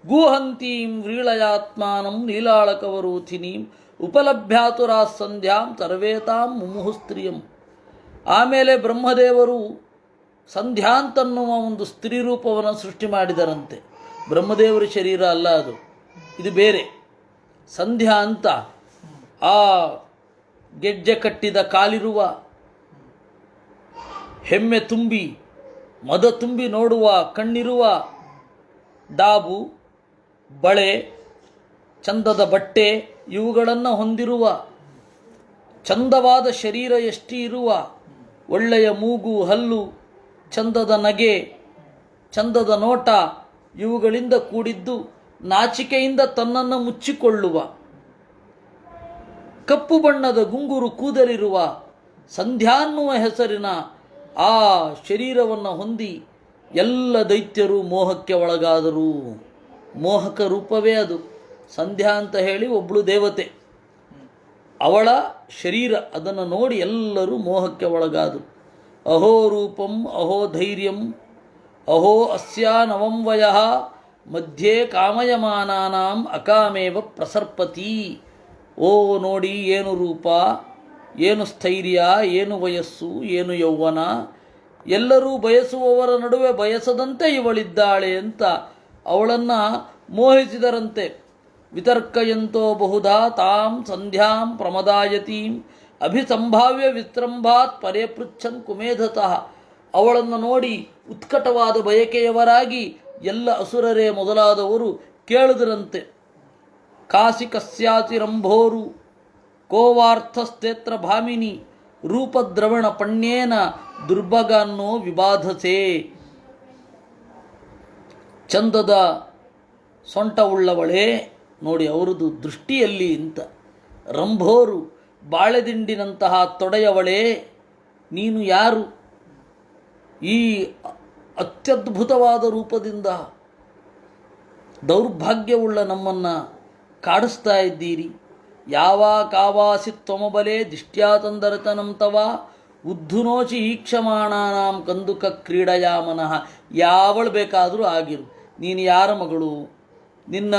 ಗೂಹಂತೀಂ ವ್ರೀಳಯಾತ್ಮಾನಂ ನೀಲಾಳಕವರೂಥಿನೀಂ ಉಪಲಭ್ಯಾತುರಾಸಂಧ್ಯಾಂ ಸರ್ವೇತಾಂ ಮುಮುಹುಸ್ತ್ರಿಯಂ. ಆಮೇಲೆ ಬ್ರಹ್ಮದೇವರು ಸಂಧ್ಯಾಂತನ್ನುವ ಒಂದು ಸ್ತ್ರೀ ರೂಪವನ್ನು ಸೃಷ್ಟಿ ಮಾಡಿದರಂತೆ. ಬ್ರಹ್ಮದೇವರ ಶರೀರ ಅಲ್ಲ ಅದು, ಇದು ಬೇರೆ. ಸಂಧ್ಯಾ ಅಂತ ಆ ಗೆಜ್ಜೆ ಕಟ್ಟಿದ ಕಾಲಿರುವ, ಹೆಮ್ಮೆ ತುಂಬಿ ಮದ ತುಂಬಿ ನೋಡುವ ಕಣ್ಣಿರುವ, ಡಾಬು ಬಳೆ ಚಂದದ ಬಟ್ಟೆ ಇವುಗಳನ್ನು ಹೊಂದಿರುವ, ಚಂದವಾದ ಶರೀರ ಎಷ್ಟಿ ಇರುವ, ಒಳ್ಳೆಯ ಮೂಗು ಹಲ್ಲು, ಚಂದದ ನಗೆ, ಚಂದದ ನೋಟ ಇವುಗಳಿಂದ ಕೂಡಿದ್ದು, ನಾಚಿಕೆಯಿಂದ ತನ್ನನ್ನು ಮುಚ್ಚಿಕೊಳ್ಳುವ, ಕಪ್ಪು ಬಣ್ಣದ ಗುಂಗುರು ಕೂದಲಿರುವ ಸಂಧ್ಯಾ ಅನ್ನುವ ಹೆಸರಿನ ಆ ಶರೀರವನ್ನು ಹೊಂದಿ ಎಲ್ಲ ದೈತ್ಯರು ಮೋಹಕ್ಕೆ ಒಳಗಾದರು. ಮೋಹಕ ರೂಪವೇ ಅದು. ಸಂಧ್ಯಾ ಅಂತ ಹೇಳಿ ಒಬ್ಬಳು ದೇವತೆ, ಅವಳ ಶರೀರ ಅದನ್ನು ನೋಡಿ ಎಲ್ಲರೂ ಮೋಹಕ್ಕೆ ಒಳಗಾದರು. ಅಹೋ ರೂಪಂ ಅಹೋ ಧೈರ್ಯಂ ಅಹೋ ಅಸ್ಯಾ ನವಂ ವಯಃ ಮಧ್ಯೆ ಕಾಮಯಮಾನಾನಾಂ ಅಕಾಮೇವ ಪ್ರಸರ್ಪತಿ. ಓ ನೋಡಿ, ಏನು ರೂಪ, ಏನು ಸ್ಥೈರ್ಯ, ಏನು ವಯಸ್ಸು, ಏನು ಯೌವನ, ಎಲ್ಲರೂ ಬಯಸುವವರ ನಡುವೆ ಬಯಸದಂತೆ ಇವಳಿದ್ದಾಳೆ ಅಂತ ಅವಳನ್ನು ಮೋಹಿಸಿದರಂತೆ. ವಿತರ್ಕಯಂತೋ ಬಹುಧಾ ತಾಂ ಸಂಧ್ಯಾಂ ಪ್ರಮದಾಯತೀಂ ಅಭಿಸಂಭಾವ್ಯ ವಿಸ್ರಂಭಾತ್ ಪರೇ ಪೃಚ್ಛನ್ ಕುಮೇಧತಃ. ಅವಳನ್ನು ನೋಡಿ ಉತ್ಕಟವಾದ ಬಯಕೆಯವರಾಗಿ ಎಲ್ಲ ಅಸುರರೇ ಮೊದಲಾದವರು ಕೇಳಿದರಂತೆ, ಕಾಸಿ ಕಸ್ಯಾತಿರಂಭೋರು ಕೋವಾರ್ಥಸ್ತೇತ್ರ ಭಾಮಿನಿ ರೂಪದ್ರವಣ ಪಣ್ಯೇನ ದುರ್ಭಗಾನ್ನೋ ವಿಬಾಧಸೆ. ಚಂದದ ಸೊಂಟವುಳ್ಳವಳೇ, ನೋಡಿ ಅವರದು ದೃಷ್ಟಿಯಲ್ಲಿ ಅಂತ. ರಂಭೋರು ಬಾಳೆದಿಂಡಿನಂತಹ ತೊಡೆಯವಳೇ, ನೀನು ಯಾರು? ಈ ಅತ್ಯದ್ಭುತವಾದ ರೂಪದಿಂದ ದೌರ್ಭಾಗ್ಯವುಳ್ಳ ನಮ್ಮನ್ನು ಕಾಡಿಸ್ತಾ ಇದ್ದೀರಿ. ಯಾವ ಕಾವಾಸಿ ತ್ವಮಬಲೆ ದಿಷ್ಟ್ಯಾತಂದರತನಂ ತವ ಉದ್ಧುನೋಚಿ ಈಕ್ಷಮಾಣಾನಾಂ ಕಂದುಕ ಕ್ರೀಡಯಾ ಮನಃ. ಯಾವಳು ಬೇಕಾದರೂ ಆಗಿರು, ನೀನು ಯಾರ ಮಗಳು, ನಿನ್ನ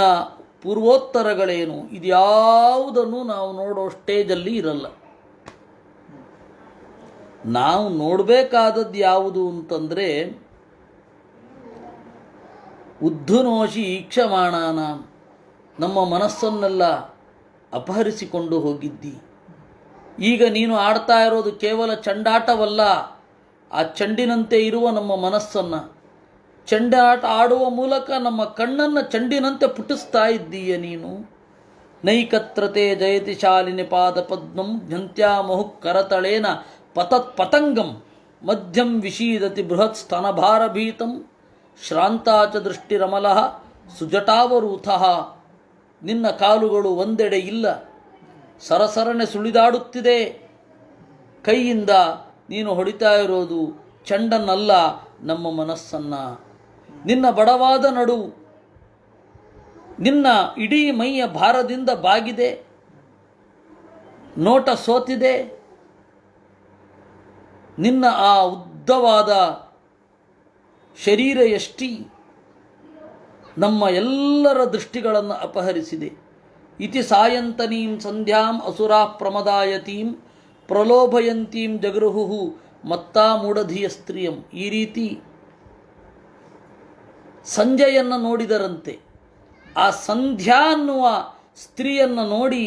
ಪೂರ್ವೋತ್ತರಗಳೇನು, ಇದ್ಯಾವುದನ್ನು ನಾವು ನೋಡೋ ಸ್ಟೇಜಲ್ಲಿ ಇರಲ್ಲ. ನಾವು ನೋಡಬೇಕಾದದ್ದು ಯಾವುದು ಅಂತಂದರೆ ಉದ್ಧುನೋಷಿ ಈಕ್ಷಮಾಣಾನ, ನಮ್ಮ ಮನಸ್ಸನ್ನೆಲ್ಲ ಅಪಹರಿಸಿಕೊಂಡು ಹೋಗಿದ್ದಿ. ಈಗ ನೀನು ಆಡ್ತಾ ಇರೋದು ಕೇವಲ ಚಂಡಾಟವಲ್ಲ, ಆ ಚೆಂಡಿನಂತೆ ಇರುವ ನಮ್ಮ ಮನಸ್ಸನ್ನು ಚೆಂಡಾಟ ಆಡುವ ಮೂಲಕ ನಮ್ಮ ಕಣ್ಣನ್ನು ಚೆಂಡಿನಂತೆ ಪುಟಿಸ್ತಾ ಇದ್ದೀಯ ನೀನು. ನೈಕತ್ರತೆ ಜಯತಿ ಶಾಲಿನಿ ಪಾದ ಪದ್ಮಂ ಘಂತ್ಯಾಮಹು ಕರತಳೇನ ಪತತ್ ಪತಂಗಂ ಮಧ್ಯಂ ವಿಷೀದತಿ ಬೃಹತ್ ಸ್ತನಭಾರಭೀತಂ ಶ್ರಾಂತಾಚ ದೃಷ್ಟಿರಮಲಃ ಸುಜಟಾವರೂಥಃ. ನಿನ್ನ ಕಾಲುಗಳು ಒಂದೆಡೆ ಇಲ್ಲ, ಸರಸರನೆ ಸುಳಿದಾಡುತ್ತಿದೆ. ಕೈಯಿಂದ ನೀನು ಹೊಡಿತಾ ಇರೋದು ಚೆಂಡನ್ನಲ್ಲ, ನಮ್ಮ ಮನಸ್ಸನ್ನು. ನಿನ್ನ ಬಡವಾದ ನಡು ನಿನ್ನ ಇಡೀ ಮೈಯ ಭಾರದಿಂದ ಬಾಗಿದೆ, ನೋಟ ಸೋತಿದೆ. ನಿನ್ನ ಆ ಉದ್ದವಾದ ಶರೀರ ಎಷ್ಟಿ ನಮ್ಮ ಎಲ್ಲರ ದೃಷ್ಟಿಗಳನ್ನು ಅಪಹರಿಸಿದೆ. ಇತಿ ಸಾಯಂತನೀಂ ಸಂಧ್ಯಾಂ ಅಸುರಾ ಪ್ರಮದಾಯತೀಂ ಪ್ರಲೋಭಯಂತೀಂ ಜಗೃಹು ಮತ್ತಾ ಮೂಢಧಿಯ ಸ್ತ್ರೀಯಂ. ಈ ರೀತಿ ಸಂಜೆಯನ್ನು ನೋಡಿದರಂತೆ. ಆ ಸಂಧ್ಯಾ ಅನ್ನುವ ಸ್ತ್ರೀಯನ್ನು ನೋಡಿ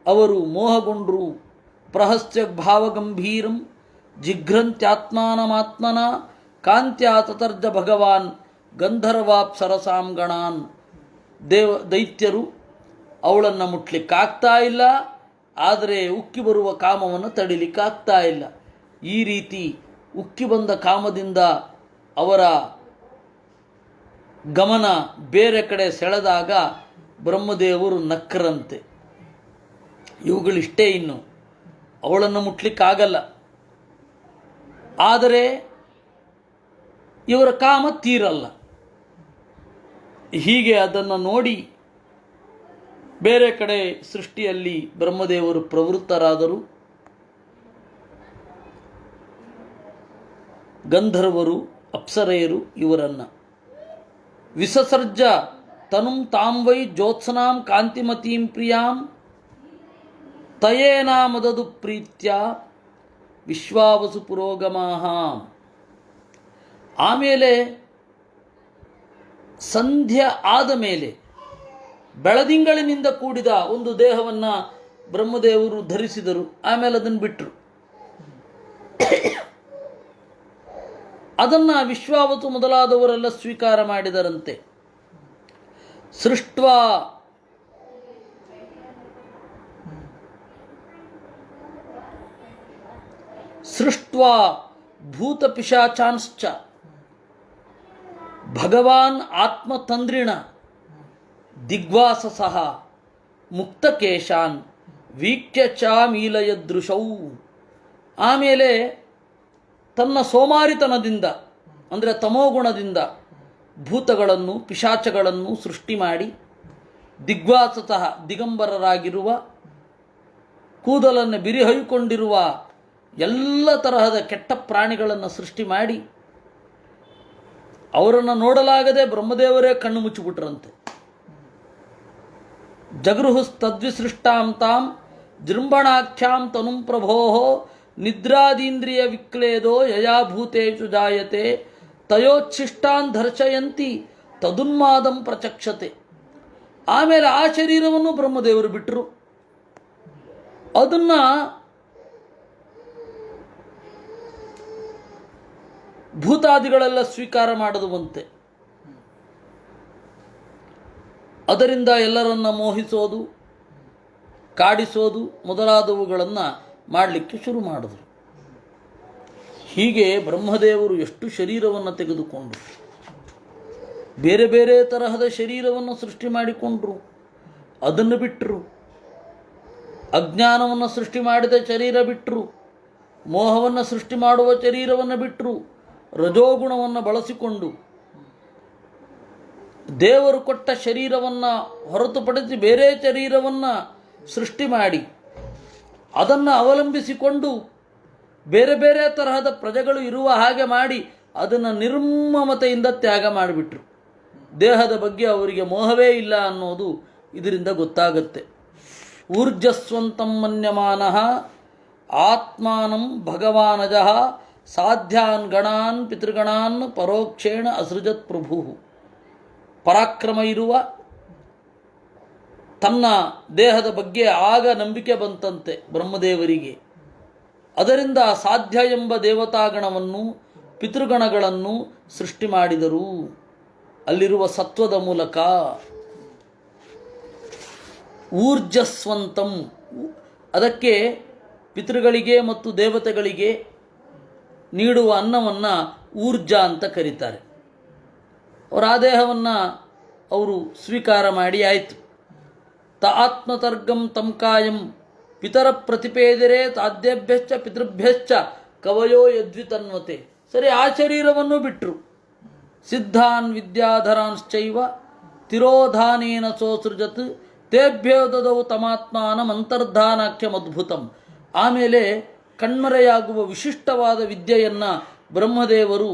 ಅವರು ಮೋಹಗೊಂಡರು. ಪ್ರಹಸ್ಯ ಭಾವಗಂಭೀರಂ ಜಿಘ್ರಂತ್ಯಾತ್ಮಾನಮಾತ್ಮನ ಕಾಂತ್ಯಾ ತತರ್ಜ ಭಗವಾನ್ ಗಂಧರ್ವಾಪ್ಸರಸಾಂಗಣಾನ್. ದೈತ್ಯರು ಅವಳನ್ನು ಮುಟ್ಲಿಕ್ಕಾಗ್ತಾ ಇಲ್ಲ, ಆದರೆ ಉಕ್ಕಿ ಬರುವ ಕಾಮವನ್ನು ತಡಿಲಿಕ್ಕಾಗ್ತಾ ಇಲ್ಲ. ಈ ರೀತಿ ಉಕ್ಕಿ ಬಂದ ಕಾಮದಿಂದ ಅವರ ಗಮನ ಬೇರೆ ಕಡೆ ಸೆಳೆದಾಗ ಬ್ರಹ್ಮದೇವರು ನಕ್ಕರಂತೆ. ಇವುಗಳಿಷ್ಟೇ, ಇನ್ನು ಅವಳನ್ನು ಮುಟ್ಲಿಕ್ಕಾಗಲ್ಲ, ಆದರೆ ಇವರ ಕಾಮ ತೀರಲ್ಲ. ಹೀಗೆ ಅದನ್ನು ನೋಡಿ ಬೇರೆ ಕಡೆ ಸೃಷ್ಟಿಯಲ್ಲಿ ಬ್ರಹ್ಮದೇವರು ಪ್ರವೃತ್ತರಾದರು. ಗಂಧರ್ವರು, ಅಪ್ಸರೆಯರು ಇವರನ್ನು ವಿಸಸರ್ಜ ತನುಂ ತಾಂ ವೈ ಜ್ಯೋತ್ಸ್ನಾಂ ಕಾಂತಿಮತೀಂ ಪ್ರಿಯಾಂ ತಯೇನಾಮದದು ಪ್ರೀತ್ಯ ವಿಶ್ವಾವಸು ಪುರೋಗಮಾಹ. ಆಮೇಲೆ ಸಂಧ್ಯೆ ಆದ ಮೇಲೆ ಬೆಳದಿಂಗಳಿನಿಂದ ಕೂಡಿದ ಒಂದು ದೇಹವನ್ನು ಬ್ರಹ್ಮದೇವರು ಧರಿಸಿದರು. ಆಮೇಲೆ ಅದನ್ನು ಬಿಟ್ಟರು. ಅದನ್ನು ವಿಶ್ವಾವತು ಮೊದಲಾದವರೆಲ್ಲ ಸ್ವೀಕಾರ ಮಾಡಿದರಂತೆ. ಸೃಷ್ಟ್ವಾ ಭೂತಪಿಶಾಚಾಂಶ್ಚ ಭಗವಾನ್ ಆತ್ಮತಂದ್ರಿಣ ದಿಗ್ವಾಸಸಃ ಮುಕ್ತಕೇಶಾನ್ ವೀಕ್ಯ ಚಾಮೀಲಯದೃಶೌ. ಆಮೇಲೆ ತನ್ನ ಸೋಮಾರಿತನದಿಂದ ಅಂದರೆ ತಮೋಗುಣದಿಂದ ಭೂತಗಳನ್ನು ಪಿಶಾಚಗಳನ್ನು ಸೃಷ್ಟಿ ಮಾಡಿ ದಿಗ್ವಾಸತಃ ದಿಗಂಬರರಾಗಿರುವ ಕೂದಲನ್ನು ಬಿರಿಹೈಕೊಂಡಿರುವ ಎಲ್ಲ ತರಹದ ಕೆಟ್ಟ ಪ್ರಾಣಿಗಳನ್ನು ಸೃಷ್ಟಿ ಮಾಡಿ ಅವರನ್ನು ನೋಡಲಾಗದೆ ಬ್ರಹ್ಮದೇವರೇ ಕಣ್ಣು ಮುಚ್ಚಿಬಿಟ್ರಂತೆ. ಜಗೃಹುಸ್ತದ್ವಿಸೃಷ್ಟಾಂ ತಾಂ ಜೃಂಭಣಾಖ್ಯಾಂ ತನುಂ ಪ್ರಭೋ ನಿದ್ರಾದೀಂದ್ರಿಯ ವಿಕ್ಲೇದೋ ಯಯಾಭೂತೇಷು ಜಾಯತೆ ತಯೋಚ್ಛಿಷ್ಟಾನ್ ದರ್ಶಯಂತಿ ತದುನ್ಮಾದಂ ಪ್ರಚಕ್ಷತೆ. ಆಮೇಲೆ ಆ ಶರೀರವನ್ನು ಬ್ರಹ್ಮದೇವರು ಬಿಟ್ಟರು. ಅದನ್ನು ಭೂತಾದಿಗಳೆಲ್ಲ ಸ್ವೀಕಾರ ಮಾಡದುವಂತೆ. ಅದರಿಂದ ಎಲ್ಲರನ್ನ ಮೋಹಿಸೋದು, ಕಾಡಿಸೋದು ಮೊದಲಾದವುಗಳನ್ನು ಮಾಡಲಿಕ್ಕೆ ಶುರು ಮಾಡಿದರು. ಹೀಗೆ ಬ್ರಹ್ಮದೇವರು ಎಷ್ಟು ಶರೀರವನ್ನು ತೆಗೆದುಕೊಂಡರು, ಬೇರೆ ಬೇರೆ ತರಹದ ಶರೀರವನ್ನು ಸೃಷ್ಟಿ ಮಾಡಿಕೊಂಡ್ರು. ಅದನ್ನು ಬಿಟ್ಟರು. ಅಜ್ಞಾನವನ್ನು ಸೃಷ್ಟಿ ಮಾಡಿದ ಶರೀರ ಬಿಟ್ಟರು, ಮೋಹವನ್ನು ಸೃಷ್ಟಿ ಮಾಡುವ ಶರೀರವನ್ನು ಬಿಟ್ಟರು. ರಜೋಗುಣವನ್ನು ಬಳಸಿಕೊಂಡು ದೇವರು ಕೊಟ್ಟ ಶರೀರವನ್ನು ಹೊರತುಪಡಿಸಿ ಬೇರೆ ಶರೀರವನ್ನು ಸೃಷ್ಟಿ ಮಾಡಿ ಅದನ್ನು ಅವಲಂಬಿಸಿಕೊಂಡು ಬೇರೆ ಬೇರೆ ತರಹದ ಪ್ರಜೆಗಳು ಇರುವ ಹಾಗೆ ಮಾಡಿ ಅದನ್ನು ನಿರ್ಮಮತೆಯಿಂದ ತ್ಯಾಗ ಮಾಡಿಬಿಟ್ರು. ದೇಹದ ಬಗ್ಗೆ ಅವರಿಗೆ ಮೋಹವೇ ಇಲ್ಲ ಅನ್ನೋದು ಇದರಿಂದ ಗೊತ್ತಾಗುತ್ತೆ. ಊರ್ಜಸ್ವಂತಂ ಮನ್ಯಮಾನಃ ಆತ್ಮಾನಂ ಭಗವಾನಜಃ ಸಾಧ್ಯಾನ್ ಗಣಾನ್ ಪಿತೃಗಣಾನ್ ಪರೋಕ್ಷೇಣ ಅಸೃಜತ್ ಪ್ರಭು. ಪರಾಕ್ರಮ ಇರುವ ತನ್ನ ದೇಹದ ಬಗ್ಗೆ ಆಗ ನಂಬಿಕೆ ಬಂತಂತೆ ಬ್ರಹ್ಮದೇವರಿಗೆ. ಅದರಿಂದ ಸಾಧ್ಯ ಎಂಬ ದೇವತಾಗಣವನ್ನು ಪಿತೃಗಣಗಳನ್ನು ಸೃಷ್ಟಿ ಮಾಡಿದರು ಅಲ್ಲಿರುವ ಸತ್ವದ ಮೂಲಕ. ಊರ್ಜಸ್ವಂತಂ, ಅದಕ್ಕೆ ಪಿತೃಗಳಿಗೆ ಮತ್ತು ದೇವತೆಗಳಿಗೆ ನೀಡುವ ಅನ್ನವನ್ನು ಊರ್ಜ ಅಂತ ಕರೀತಾರೆ. ಅವರ ಆ ದೇಹವನ್ನು ಅವರು ಸ್ವೀಕಾರ ಮಾಡಿ ಆಯಿತು. ತ ಆತ್ಮತರ್ಗಂ ತಂ ಕಾಯಂ ಪಿತರ ಪ್ರತಿಪೇದಿರೆ ತಾದ್ಯಭ್ಯಶ್ಚ ಪಿತೃಭ್ಯಶ್ಚ ಕವಯೋ ಯದ್ವಿತನ್ವತೆ. ಸರಿ, ಆ ಶರೀರವನ್ನು ಬಿಟ್ಟರು. ಸಿದ್ಧಾನ್ ವಿದ್ಯಾಧರಾಂಶ್ಚೈವ ತಿರೋಧಾನೇನ ಸೋಸೃಜತ್ ತೇಭ್ಯೋ ದದೌ ತಮಾತ್ಮಾನಂ ಅಂತರ್ಧಾನಾಖ್ಯಮದ್ಭುತಂ. ಆಮೇಲೆ ಕಣ್ಮರೆಯಾಗುವ ವಿಶಿಷ್ಟವಾದ ವಿದ್ಯೆಯನ್ನು ಬ್ರಹ್ಮದೇವರು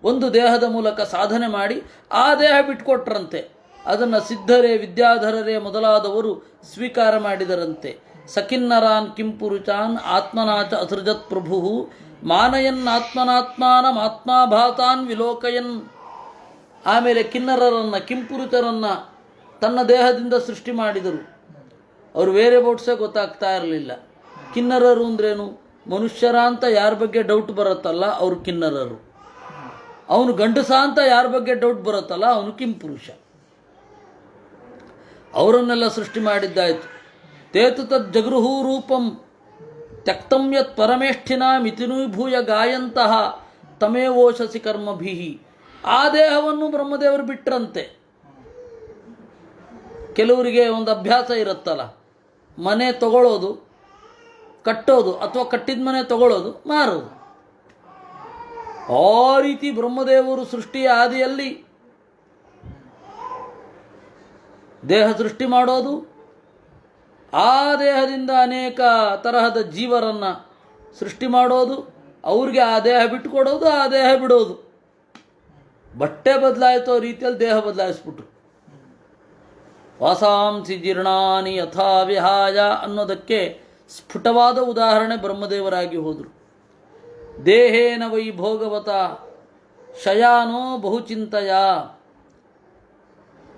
ಒಂದು ದೇಹದ ಮೂಲಕ ಸಾಧನೆ ಮಾಡಿ ಆ ದೇಹ ಬಿಟ್ಕೊಟ್ರಂತೆ. ಅದನ್ನು ಸಿದ್ಧರೇ ವಿದ್ಯಾಧರರೇ ಮೊದಲಾದವರು ಸ್ವೀಕಾರ ಮಾಡಿದರಂತೆ. ಸಕಿನ್ನರಾನ್ ಕಿಂಪುರುಚಾನ್ ಆತ್ಮನಾಚ ಅಸೃಜತ್ ಪ್ರಭು ಮಾನಯನ್ ಆತ್ಮನಾತ್ಮಾನಂ ಆತ್ಮಾಭಾತಾನ್ ವಿಲೋಕಯನ್. ಆಮೇಲೆ ಕಿನ್ನರರನ್ನು ಕಿಂಪುರುಚರನ್ನು ತನ್ನ ದೇಹದಿಂದ ಸೃಷ್ಟಿ ಮಾಡಿದರು. ಅವರು ಬೇರೆ ಬೋಟ್ಸೇ ಗೊತ್ತಾಗ್ತಾ ಇರಲಿಲ್ಲ. ಕಿನ್ನರರು ಅಂದ್ರೇನು? ಮನುಷ್ಯರ ಅಂತ ಯಾರ ಬಗ್ಗೆ ಡೌಟ್ ಬರುತ್ತಲ್ಲ ಅವರು ಕಿನ್ನರರು. ಅವನು ಗಂಡಸ ಅಂತ ಯಾರ ಬಗ್ಗೆ ಡೌಟ್ ಬರುತ್ತಲ್ಲ ಅವನು ಕಿಂಪುರುಷ. ಅವರನ್ನೆಲ್ಲ ಸೃಷ್ಟಿ ಮಾಡಿದ್ದಾಯಿತು. ತೇತು ತದ್ ಜಗೃಹೂ ರೂಪಂ ತ್ಯಕ್ತಂ ಯತ್ ಪರಮೇಷ್ಠಿನ ಮಿತಿನೂಭೂಯ ಗಾಯಂತಹ ತಮೇವೋಷಸಿ ಕರ್ಮಭಿಹಿ. ಆ ದೇಹವನ್ನು ಬ್ರಹ್ಮದೇವರು ಬಿಟ್ರಂತೆ. ಕೆಲವರಿಗೆ ಒಂದು ಅಭ್ಯಾಸ ಇರುತ್ತಲ್ಲ, ಮನೆ ತಗೊಳ್ಳೋದು, ಕಟ್ಟೋದು, ಅಥವಾ ಕಟ್ಟಿದ ಮನೆ ತಗೊಳ್ಳೋದು, ಮಾರೋದು. ಆ ರೀತಿ ಬ್ರಹ್ಮದೇವರು ಸೃಷ್ಟಿಯ ಆದಿಯಲ್ಲಿ ದೇಹ ಸೃಷ್ಟಿ ಮಾಡೋದು, ಆ ದೇಹದಿಂದ ಅನೇಕ ತರಹದ ಜೀವರನ್ನು ಸೃಷ್ಟಿ ಮಾಡೋದು, ಅವ್ರಿಗೆ ಆ ದೇಹ ಬಿಟ್ಟುಕೊಡೋದು, ಆ ದೇಹ ಬಿಡೋದು. ಬಟ್ಟೆ ಬದಲಾಯಿಸೋ ರೀತಿಯಲ್ಲಿ ದೇಹ ಬದಲಾಯಿಸ್ಬಿಟ್ರು. ವಾಸಾಂಸಿ ಜೀರ್ಣಾನಿ ಯಥಾ ವಿಹಾಯ ಅನ್ನೋದಕ್ಕೆ ಸ್ಫುಟವಾದ ಉದಾಹರಣೆ ಬ್ರಹ್ಮದೇವರಾಗಿ ಹೋದರು. ದೇಹೇನ ವೈ ಭೋಗವತ ಶಯಾನೋ ಬಹುಚಿಂತೆಯ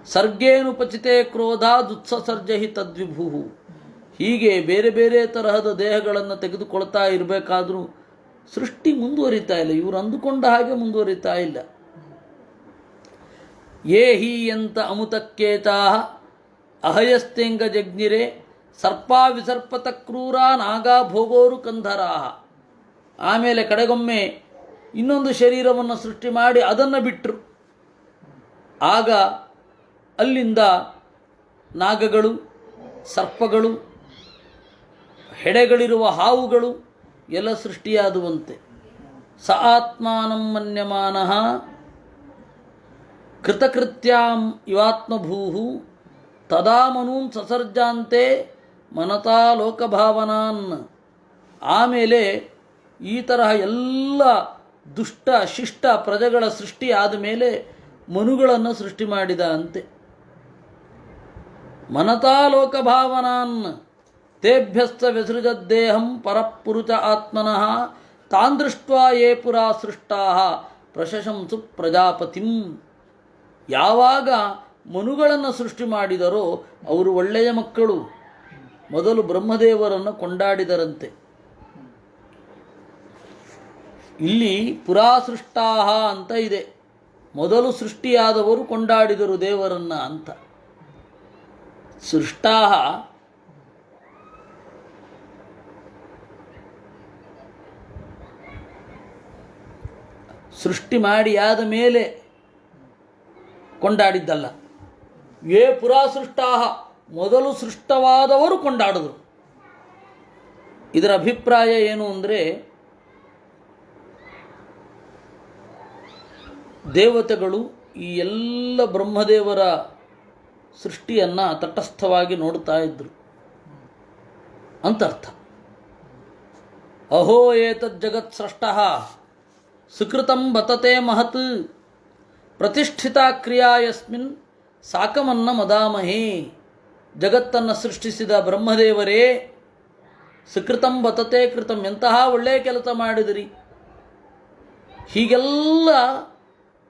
ಸರ್ಗೇನುಪಚಿತೆ ಕ್ರೋಧಾದುತ್ಸರ್ಜಹಿ ತದ್ವಿಭು. ಹೀಗೆ ಬೇರೆ ಬೇರೆ ತರಹದ ದೇಹಗಳನ್ನು ತೆಗೆದುಕೊಳ್ತಾ ಇರಬೇಕಾದ್ರೂ ಸೃಷ್ಟಿ ಮುಂದುವರಿತಾ ಇಲ್ಲ. ಇವರು ಅಂದುಕೊಂಡ ಹಾಗೆ ಮುಂದುವರಿತಾ ಇಲ್ಲ. ಯೇ ಹಿ ಎಂತ ಅಮುತಕ್ಕೇತಾ ಅಹಯಸ್ತೆಂಗ ಜಗ್ನಿರೆ ಸರ್ಪಾ ವಿಸರ್ಪತ ಕ್ರೂರ ನಾಗಾ ಭೋಗೋರು ಕಂಧರಾ. ಆಮೇಲೆ ಕಡೆಗೊಮ್ಮೆ ಇನ್ನೊಂದು ಶರೀರವನ್ನು ಸೃಷ್ಟಿ ಮಾಡಿ ಅದನ್ನು ಬಿಟ್ಟರು. ಆಗ ಅಲ್ಲಿಂದ ನಾಗಗಳು, ಸರ್ಪಗಳು, ಹೆಡೆಗಳಿರುವ ಹಾವುಗಳು ಎಲ್ಲ ಸೃಷ್ಟಿಯಾದುವಂತೆ. ಸ ಆತ್ಮಾನಂ ಮನ್ಯಮಾನಃ ಕೃತಕೃತ್ಯಾಂ ಇವಾತ್ಮಭೂಹು ತದಾ ಮನೂನ್ ಸಸರ್ಜಾಂತೆ ಮನತಾ ಲೋಕಭಾವನಾನ್. ಆಮೇಲೆ ಈ ತರಹ ಎಲ್ಲ ದುಷ್ಟ ಶಿಷ್ಟ ಪ್ರಜೆಗಳ ಸೃಷ್ಟಿ ಆದ ಮೇಲೆ ಮನುಗಳನ್ನು ಸೃಷ್ಟಿ ಮಾಡಿದ ಅಂತೆ. ಮನತಾ ಲೋಕಭಾವನಾನ್ ತೇಭ್ಯಸ್ತ ವಿಸೃಜದ್ದೇಹಂ ಪರಪುರುಷ ಆತ್ಮನಃ ತಾನ್ ದೃಷ್ಟ್ವಾ ಯೇ ಪುರಾ ಸೃಷ್ಟಾ ಪ್ರಶಂಸು ಪ್ರಜಾಪತಿಂ. ಯಾವಾಗ ಮನುಗಳನ್ನು ಸೃಷ್ಟಿ ಮಾಡಿದರೋ ಅವರು ಒಳ್ಳೆಯ ಮಕ್ಕಳು. ಮೊದಲು ಬ್ರಹ್ಮದೇವರನ್ನು ಕೊಂಡಾಡಿದರಂತೆ. ಇಲ್ಲಿ ಪುರಾ ಸೃಷ್ಟಾಹ ಅಂತ ಇದೆ. ಮೊದಲು ಸೃಷ್ಟಿಯಾದವರು ಕೊಂಡಾಡಿದರು ದೇವರನ್ನ ಅಂತ. ಸೃಷ್ಟಾಹ ಸೃಷ್ಟಿ ಮಾಡಿ ಆದ ಮೇಲೆ ಕೊಂಡಾಡಿದ್ದಲ್ಲ. ಯೇ ಪುರಾ ಸೃಷ್ಟಾಹ, ಮೊದಲು ಸೃಷ್ಟವಾದವರು ಕೊಂಡಾಡಿದರು. ಇದರ ಅಭಿಪ್ರಾಯ ಏನು ಅಂದರೆ, ದೇವತೆಗಳು ಈ ಎಲ್ಲ ಬ್ರಹ್ಮದೇವರ ಸೃಷ್ಟಿಯನ್ನು ತಟಸ್ಥವಾಗಿ ನೋಡ್ತಾ ಇದ್ದರು ಅಂತ ಅರ್ಥ. ಅಹೋ ಏತದ್ ಜಗತ್ ಸೃಷ್ಟಃ ಸುಕೃತಂ ಬತತೆ ಮಹತ್ ಪ್ರತಿಷ್ಠಿತ ಕ್ರಿಯಾ ಯಸ್ಮಿನ್ ಸಾಕಮನ್ನ ಮದಾಮಹೇ. ಜಗತ್ತನ್ನು ಸೃಷ್ಟಿಸಿದ ಬ್ರಹ್ಮದೇವರೇ, ಸುಕೃತಂ ಬತತೆ ಕೃತಂ, ಎಂತಹ ಒಳ್ಳೆಯ ಕೆಲಸ ಮಾಡಿದಿರಿ. ಹೀಗೆಲ್ಲ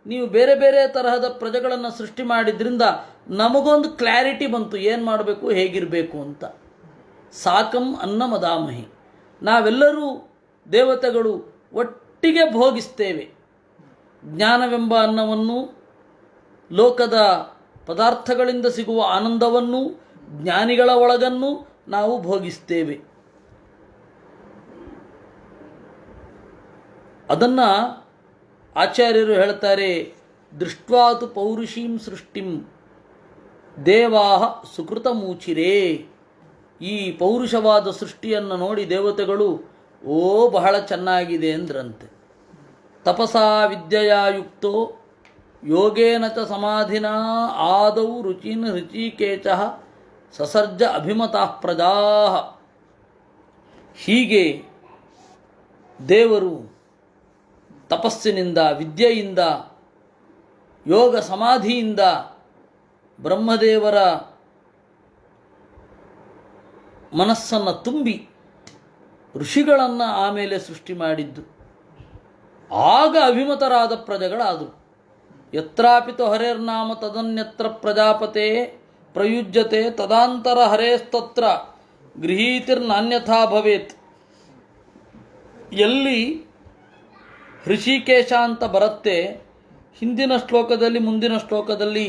ನೀವು ಬೇರೆ ಬೇರೆ ತರಹದ ಪ್ರಜೆಗಳನ್ನು ಸೃಷ್ಟಿ ಮಾಡಿದ್ರಿಂದ ನಮಗೊಂದು ಕ್ಲಾರಿಟಿ ಬಂತು, ಏನು ಮಾಡಬೇಕು, ಹೇಗಿರಬೇಕು ಅಂತ. ಸಾಕಂ ಅನ್ನ ಮದಾಮಹಿ, ನಾವೆಲ್ಲರೂ ದೇವತೆಗಳು ಒಟ್ಟಿಗೆ ಭೋಗಿಸ್ತೇವೆ. ಜ್ಞಾನವೆಂಬ ಅನ್ನವನ್ನು, ಲೋಕದ ಪದಾರ್ಥಗಳಿಂದ ಸಿಗುವ ಆನಂದವನ್ನು, ಜ್ಞಾನಿಗಳ ಒಳಗನ್ನು ನಾವು ಭೋಗಿಸ್ತೇವೆ. ಅದನ್ನು ಆಚಾರ್ಯರು ಹೇಳ್ತಾರೆ, ದೃಷ್ಟ್ವಾತು ಪೌರುಷೀಂ ಸೃಷ್ಟಿಂ ದೇವಾಹ ಸುಕೃತಮೂಚಿರೇ. ಈ ಪೌರುಷವಾದ ಸೃಷ್ಟಿಯನ್ನು ನೋಡಿ ದೇವತೆಗಳು ಓ ಬಹಳ ಚೆನ್ನಾಗಿದೆ ಎಂದ್ರಂತೆ. ತಪಸಾ ವಿದ್ಯೆಯಾ ಯುಕ್ತೋ ಯೋಗೇನ ಚ ಸಮಾಧಿನಾ ಆದೌ ರುಚಿನ್ ಋಚಿಕೇಚ ಸಸರ್ಜ ಅಭಿಮತಃ ಪ್ರಜಾ. ಹೀಗೆ ದೇವರು ತಪಸ್ಸಿನಿಂದ, ವಿದ್ಯೆಯಿಂದ, ಯೋಗ ಸಮಾಧಿಯಿಂದ ಬ್ರಹ್ಮದೇವರ ಮನಸ್ಸನ್ನು ತುಂಬಿ ಋಷಿಗಳನ್ನು ಆಮೇಲೆ ಸೃಷ್ಟಿ ಮಾಡಿದ್ದು. ಆಗ ಅಭಿಮತರಾದ ಪ್ರಜೆಗಳಾದರು. ಯತ್ರಾಪಿತು ಹರೇರ್ನಾಮ ತದನ್ಯತ್ರ ಪ್ರಜಾಪತೆ ಪ್ರಯುಜ್ಯತೆ ತದಾಂತರ ಹರೇಸ್ತತ್ರ ಗೃಹೀತಿರ್ನಾನ್ಯಥಾ ಭವೇತ್. ಎಲ್ಲಿ ಹೃಷಿಕೇಶ ಅಂತ ಬರುತ್ತೆ, ಹಿಂದಿನ ಶ್ಲೋಕದಲ್ಲಿ ಮುಂದಿನ ಶ್ಲೋಕದಲ್ಲಿ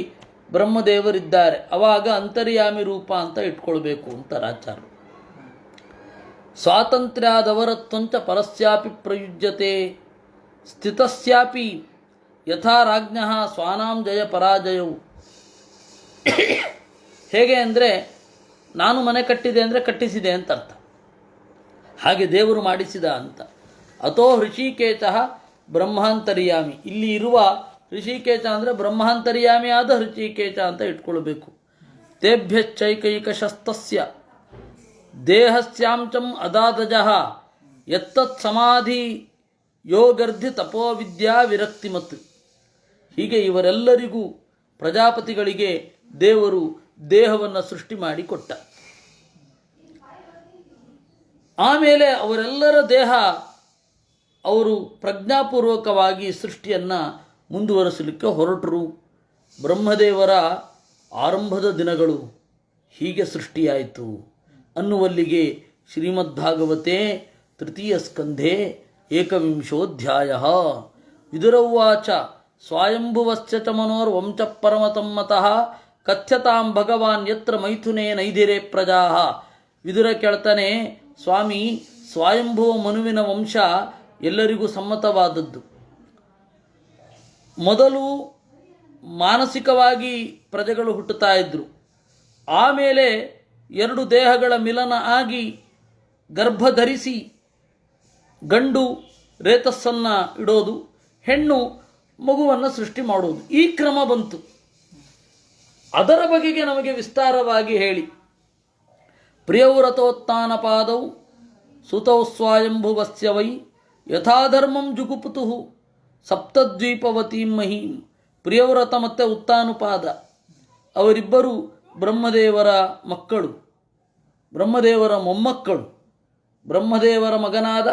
ಬ್ರಹ್ಮದೇವರಿದ್ದಾರೆ, ಅವಾಗ ಅಂತರ್ಯಾಮಿ ರೂಪ ಅಂತ ಇಟ್ಕೊಳ್ಬೇಕು ಅಂತ ಆಚಾರ್ಯರು. ಸ್ವಾತಂತ್ರ್ಯಾದವರತ್ವಂಚ ಪರಸ್ಯಾಪಿ ಪ್ರಯುಜ್ಯತೆ ಸ್ಥಿತಸ್ಯಾಪಿ ಯಥಾ ರಾಜ್ಞಃ ಸ್ವಾನಾಂ ಜಯ ಪರಾಜಯವು. ಹೇಗೆ ಅಂದರೆ, ನಾನು ಮನೆ ಕಟ್ಟಿದೆ ಅಂದರೆ ಕಟ್ಟಿಸಿದೆ ಅಂತ ಅರ್ಥ, ಹಾಗೆ ದೇವರು ಮಾಡಿಸಿದ ಅಂತ. ಅಥೋ ಹೃಷಿಕೇಶ ಬ್ರಹ್ಮಾಂತರ್ಯಾಮಿ, ಇಲ್ಲಿ ಇರುವ ಹೃಷಿಕೇಶ ಅಂದರೆ ಬ್ರಹ್ಮಾಂತರ್ಯಾಮಿ ಆದ ಹೃಷಿಕೇಶ ಅಂತ ಇಟ್ಕೊಳ್ಬೇಕು. ತೇಭ್ಯಶ್ಚೈಕೈಕಶಸ್ತಸ್ಯ ದೇಹಸ್ಯಾಂಚಂ ಅದಾದಜಃ ಯತ್ತತ್ ಸಮಾಧಿ ಯೋಗರ್ಧಿ ತಪೋವಿದ್ಯಾ ವಿರಕ್ತಿಮತ್. ಹೀಗೆ ಇವರೆಲ್ಲರಿಗೂ, ಪ್ರಜಾಪತಿಗಳಿಗೆ ದೇವರು ದೇಹವನ್ನು ಸೃಷ್ಟಿ ಮಾಡಿಕೊಟ್ಟ. ಆಮೇಲೆ ಅವರೆಲ್ಲರ ದೇಹ ಅವರು ಪ್ರಜ್ಞಾಪೂರ್ವಕವಾಗಿ ಸೃಷ್ಟಿಯನ್ನು ಮುಂದುವರಿಸಲಿಕ್ಕೆ ಹೊರಟರು. ಬ್ರಹ್ಮದೇವರ ಆರಂಭದ ದಿನಗಳು ಹೀಗೆ ಸೃಷ್ಟಿಯಾಯಿತು ಅನ್ನುವಲ್ಲಿಗೆ ಶ್ರೀಮದ್ಭಾಗವತೆ ತೃತೀಯ ಸ್ಕಂಧೆ ಏಕವಿಂಶೋಧ್ಯಾಯ. ವಿದುರೌವಾಚ ಸ್ವಾಯಂಭುವಸ್ಯ ಚ ಮನೋರ್ವಂಚ ಪರಮತಮ್ಮತಃ ಕಥ್ಯತಾಂ ಭಗವಾನ್ ಯತ್ರ ಮೈಥುನೇ ನೈಧಿರೇ ಪ್ರಜಾ. ವಿದುರ ಕೇಳ್ತಾನೆ, ಸ್ವಾಮಿ, ಸ್ವಯಂಭುವ ಮನುವಿನ ವಂಶ ಎಲ್ಲರಿಗೂ ಸಮ್ಮತವಾದದ್ದು. ಮೊದಲು ಮಾನಸಿಕವಾಗಿ ಪ್ರಜೆಗಳು ಹುಟ್ಟುತ್ತಾ ಇದ್ದರು. ಆಮೇಲೆ ಎರಡು ದೇಹಗಳ ಮಿಲನ ಆಗಿ ಗರ್ಭ ಧರಿಸಿ ಗಂಡು ರೇತಸ್ಸನ್ನು ಇಡೋದು, ಹೆಣ್ಣು ಮಗುವನ್ನು ಸೃಷ್ಟಿ ಮಾಡೋದು, ಈ ಕ್ರಮ ಬಂತು. ಅದರ ಬಗೆಗೆ ನಮಗೆ ವಿಸ್ತಾರವಾಗಿ ಹೇಳಿ. ಪ್ರಿಯವ್ರತೋತ್ಥಾನ ಪಾದೌ ಸುತೌ ಸ್ವಾಯಂಭುವಸ್ಯ ವೈ ಯಥಾಧರ್ಮಂ ಜುಗುಪುತು ಸಪ್ತದ್ವೀಪವತೀಂ ಮಹೀಂ. ಪ್ರಿಯವ್ರತ ಮತ್ತು ಉತ್ತಾನುಪಾದ ಅವರಿಬ್ಬರು ಬ್ರಹ್ಮದೇವರ ಮಕ್ಕಳು, ಬ್ರಹ್ಮದೇವರ ಮೊಮ್ಮಕ್ಕಳು. ಬ್ರಹ್ಮದೇವರ ಮಗನಾದ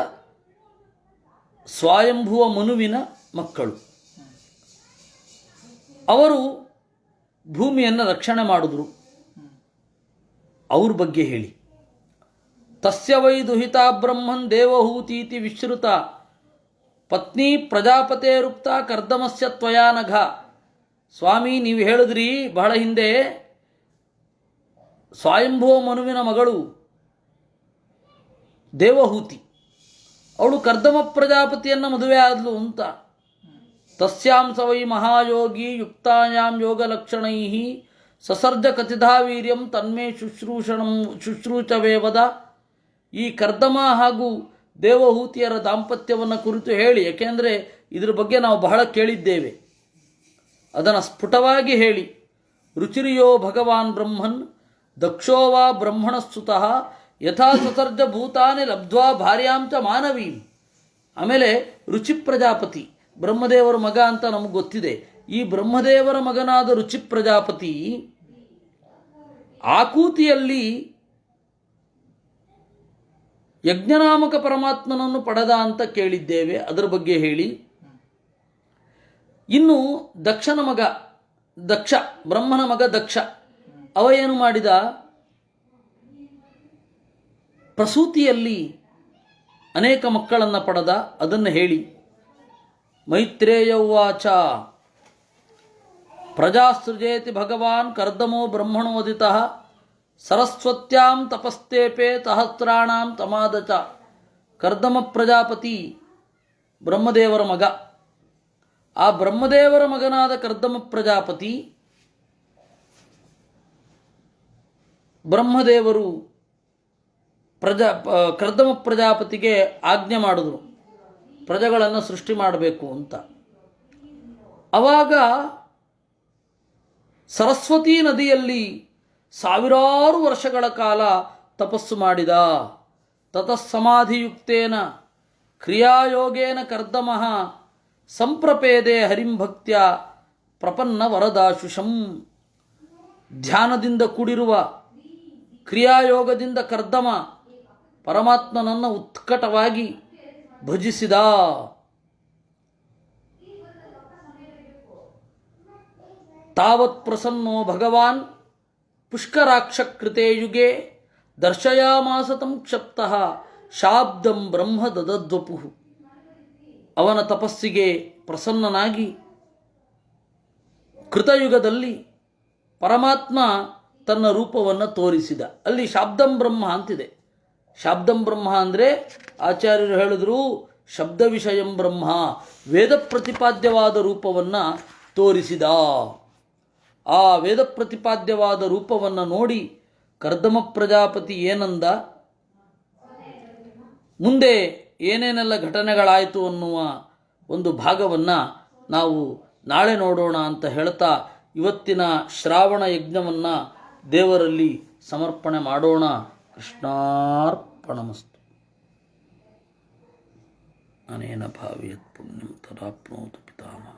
ಸ್ವಯಂಭುವ ಮನುವಿನ ಮಕ್ಕಳು. ಅವರು ಭೂಮಿಯನ್ನು ರಕ್ಷಣೆ ಮಾಡಿದ್ರು. ಅವ್ರ ಬಗ್ಗೆ ಹೇಳಿ. ತಸ್ಯ ವೈ ದುಹಿತಾ ಬ್ರಹ್ಮನ್ ದೇವಹೂತೀತಿ ವಿಶ್ರುತ ಪತ್ನಿ ಪ್ರಜಾಪತೇರುಕ್ತ ಕರ್ದಮಸ್ಯ ತ್ವಯಾ ನಘ. ಸ್ವಾಮಿ, ನೀವು ಹೇಳಿದ್ರಿ ಬಹಳ ಹಿಂದೆ, ಸ್ವಯಂಭುವ ಮನುವಿನ ಮಗಳು ದೇವಹೂತಿ, ಅವಳು ಕರ್ದಮ ಪ್ರಜಾಪತಿಯನ್ನು ಮದುವೆ ಆದ್ಲು ಅಂತ. ತಸ್ಯಾಂ ಸ ವೈ ಮಹಾಯೋಗಿ ಯುಕ್ತಾಯಾಂ ಯೋಗಲಕ್ಷಣೈ ಸಸರ್ಜ ಕಥಿತಾ ವೀರ್ಯಂ ತನ್ಮೇ ಶುಶ್ರೂಷವೇವದ. ಈ ಕರ್ದಮ ಹಾಗೂ ದೇವಹೂತಿಯರ ದಾಂಪತ್ಯವನ್ನು ಕುರಿತು ಹೇಳಿ, ಏಕೆಂದರೆ ಇದರ ಬಗ್ಗೆ ನಾವು ಬಹಳ ಕೇಳಿದ್ದೇವೆ, ಅದನ್ನು ಸ್ಫುಟವಾಗಿ ಹೇಳಿ. ರುಚಿರಿಯೋ ಭಗವಾನ್ ಬ್ರಹ್ಮನ್ ದಕ್ಷೋ ವಾ ಬ್ರಹ್ಮಣಸ್ತುತಃ ಯಥಾ ಸಸರ್ಜ ಭೂತಾನಿ ಲಬ್ಧ್ವಾ ಭಾರ್ಯಾಂಚ ಮಾನವೀಂ. ಆಮೇಲೆ ರುಚಿ ಪ್ರಜಾಪತಿ ಬ್ರಹ್ಮದೇವರ ಮಗ ಅಂತ ನಮಗೆ ಗೊತ್ತಿದೆ. ಈ ಬ್ರಹ್ಮದೇವರ ಮಗನಾದ ರುಚಿ ಪ್ರಜಾಪತಿ ಆಕೂತಿಯಲ್ಲಿ ಯಜ್ಞನಾಮಕ ಪರಮಾತ್ಮನನ್ನು ಪಡೆದ ಅಂತ ಕೇಳಿದ್ದೇವೆ, ಅದರ ಬಗ್ಗೆ ಹೇಳಿ. ಇನ್ನು ದಕ್ಷನ ಮಗ ದಕ್ಷ, ಬ್ರಹ್ಮನ ಮಗ ದಕ್ಷ, ಅವ ಏನು ಮಾಡಿದ? ಪ್ರಸೂತಿಯಲ್ಲಿ ಅನೇಕ ಮಕ್ಕಳನ್ನು ಪಡೆದ, ಅದನ್ನು ಹೇಳಿ. ಮೈತ್ರೇಯ ಉವಾಚ ಪ್ರಜಾಸೃಜೇತಿ ಭಗವಾನ್ ಕರ್ದಮೋ ಬ್ರಹ್ಮಣೋದಿತಃ ಸರಸ್ವತ್ಯಾಂ ತಪಸ್ತೇಪೆ ಸಹಸ್ರಾಣಾಂ ತಮಾದಚ. ಕರ್ದಮ ಪ್ರಜಾಪತಿ ಬ್ರಹ್ಮದೇವರ ಮಗ. ಆ ಬ್ರಹ್ಮದೇವರ ಮಗನಾದ ಕರ್ದಮ ಪ್ರಜಾಪತಿ, ಬ್ರಹ್ಮದೇವರು ಕರ್ದಮ ಪ್ರಜಾಪತಿಗೆ ಆಜ್ಞೆ ಮಾಡಿದ್ರು ಪ್ರಜೆಗಳನ್ನು ಸೃಷ್ಟಿ ಮಾಡಬೇಕು ಅಂತ. ಆವಾಗ ಸರಸ್ವತೀ ನದಿಯಲ್ಲಿ ಸಾವಿರಾರು ವರ್ಷಗಳ ಕಾಲ ತಪಸ್ಸು ಮಾಡಿದ. ತತಸ್ಸಮಾಧಿಯುಕ್ತೇನ ಕ್ರಿಯಾಯೋಗೇನ ಕರ್ದಮಃ ಸಂಪ್ರಪೇದೆ ಹರಿಂಭಕ್ತ್ಯ ಪ್ರಪನ್ನ ವರದಾಶುಷಂ. ಧ್ಯಾನದಿಂದ ಕೂಡಿರುವ ಕ್ರಿಯಾಯೋಗದಿಂದ ಕರ್ದಮ ಪರಮಾತ್ಮನನ್ನು ಉತ್ಕಟವಾಗಿ ಭಜಿಸಿದ. ತಾವತ್ ಪ್ರಸನ್ನೋ ಭಗವಾನ್ ಪುಷ್ಕರಾಕ್ಷಕೃತೆ ಯುಗೆ ದರ್ಶಯಾಮಾಸ ತಂ ಕ್ಷಪ್ತಃ ಶಾಬ್ದಂ ಬ್ರಹ್ಮ ದದದ್ವಪು. ಅವನ ತಪಸ್ಸಿಗೆ ಪ್ರಸನ್ನನಾಗಿ ಕೃತಯುಗದಲ್ಲಿ ಪರಮಾತ್ಮ ತನ್ನ ರೂಪವನ್ನು ತೋರಿಸಿದ. ಅಲ್ಲಿ ಶಾಬ್ದಂ ಬ್ರಹ್ಮ ಅಂತಿದೆ. ಶಾಬ್ದಂ ಬ್ರಹ್ಮ ಅಂದರೆ ಆಚಾರ್ಯರು ಹೇಳಿದ್ರು ಶಬ್ದ ವಿಷಯಂ ಬ್ರಹ್ಮ, ವೇದ ಪ್ರತಿಪಾದ್ಯವಾದ ರೂಪವನ್ನು ತೋರಿಸಿದ. ಆ ವೇದ ಪ್ರತಿಪಾದ್ಯವಾದ ರೂಪವನ್ನು ನೋಡಿ ಕರ್ದಮ ಪ್ರಜಾಪತಿ ಏನಂದ, ಮುಂದೆ ಏನೇನೆಲ್ಲ ಘಟನೆಗಳಾಯಿತು ಅನ್ನುವ ಒಂದು ಭಾಗವನ್ನು ನಾವು ನಾಳೆ ನೋಡೋಣ ಅಂತ ಹೇಳ್ತಾ ಇವತ್ತಿನ ಶ್ರಾವಣ ಯಜ್ಞವನ್ನು ದೇವರಲ್ಲಿ ಸಮರ್ಪಣೆ ಮಾಡೋಣ. ಕೃಷ್ಣಾರ್ಪಣಮಸ್ತು. ಅನೇನ ಭಾವೇತ್ ಪುಣ್ಯಂ ತದಾಪ್ನೋತು ಪಿತಾಮಹ.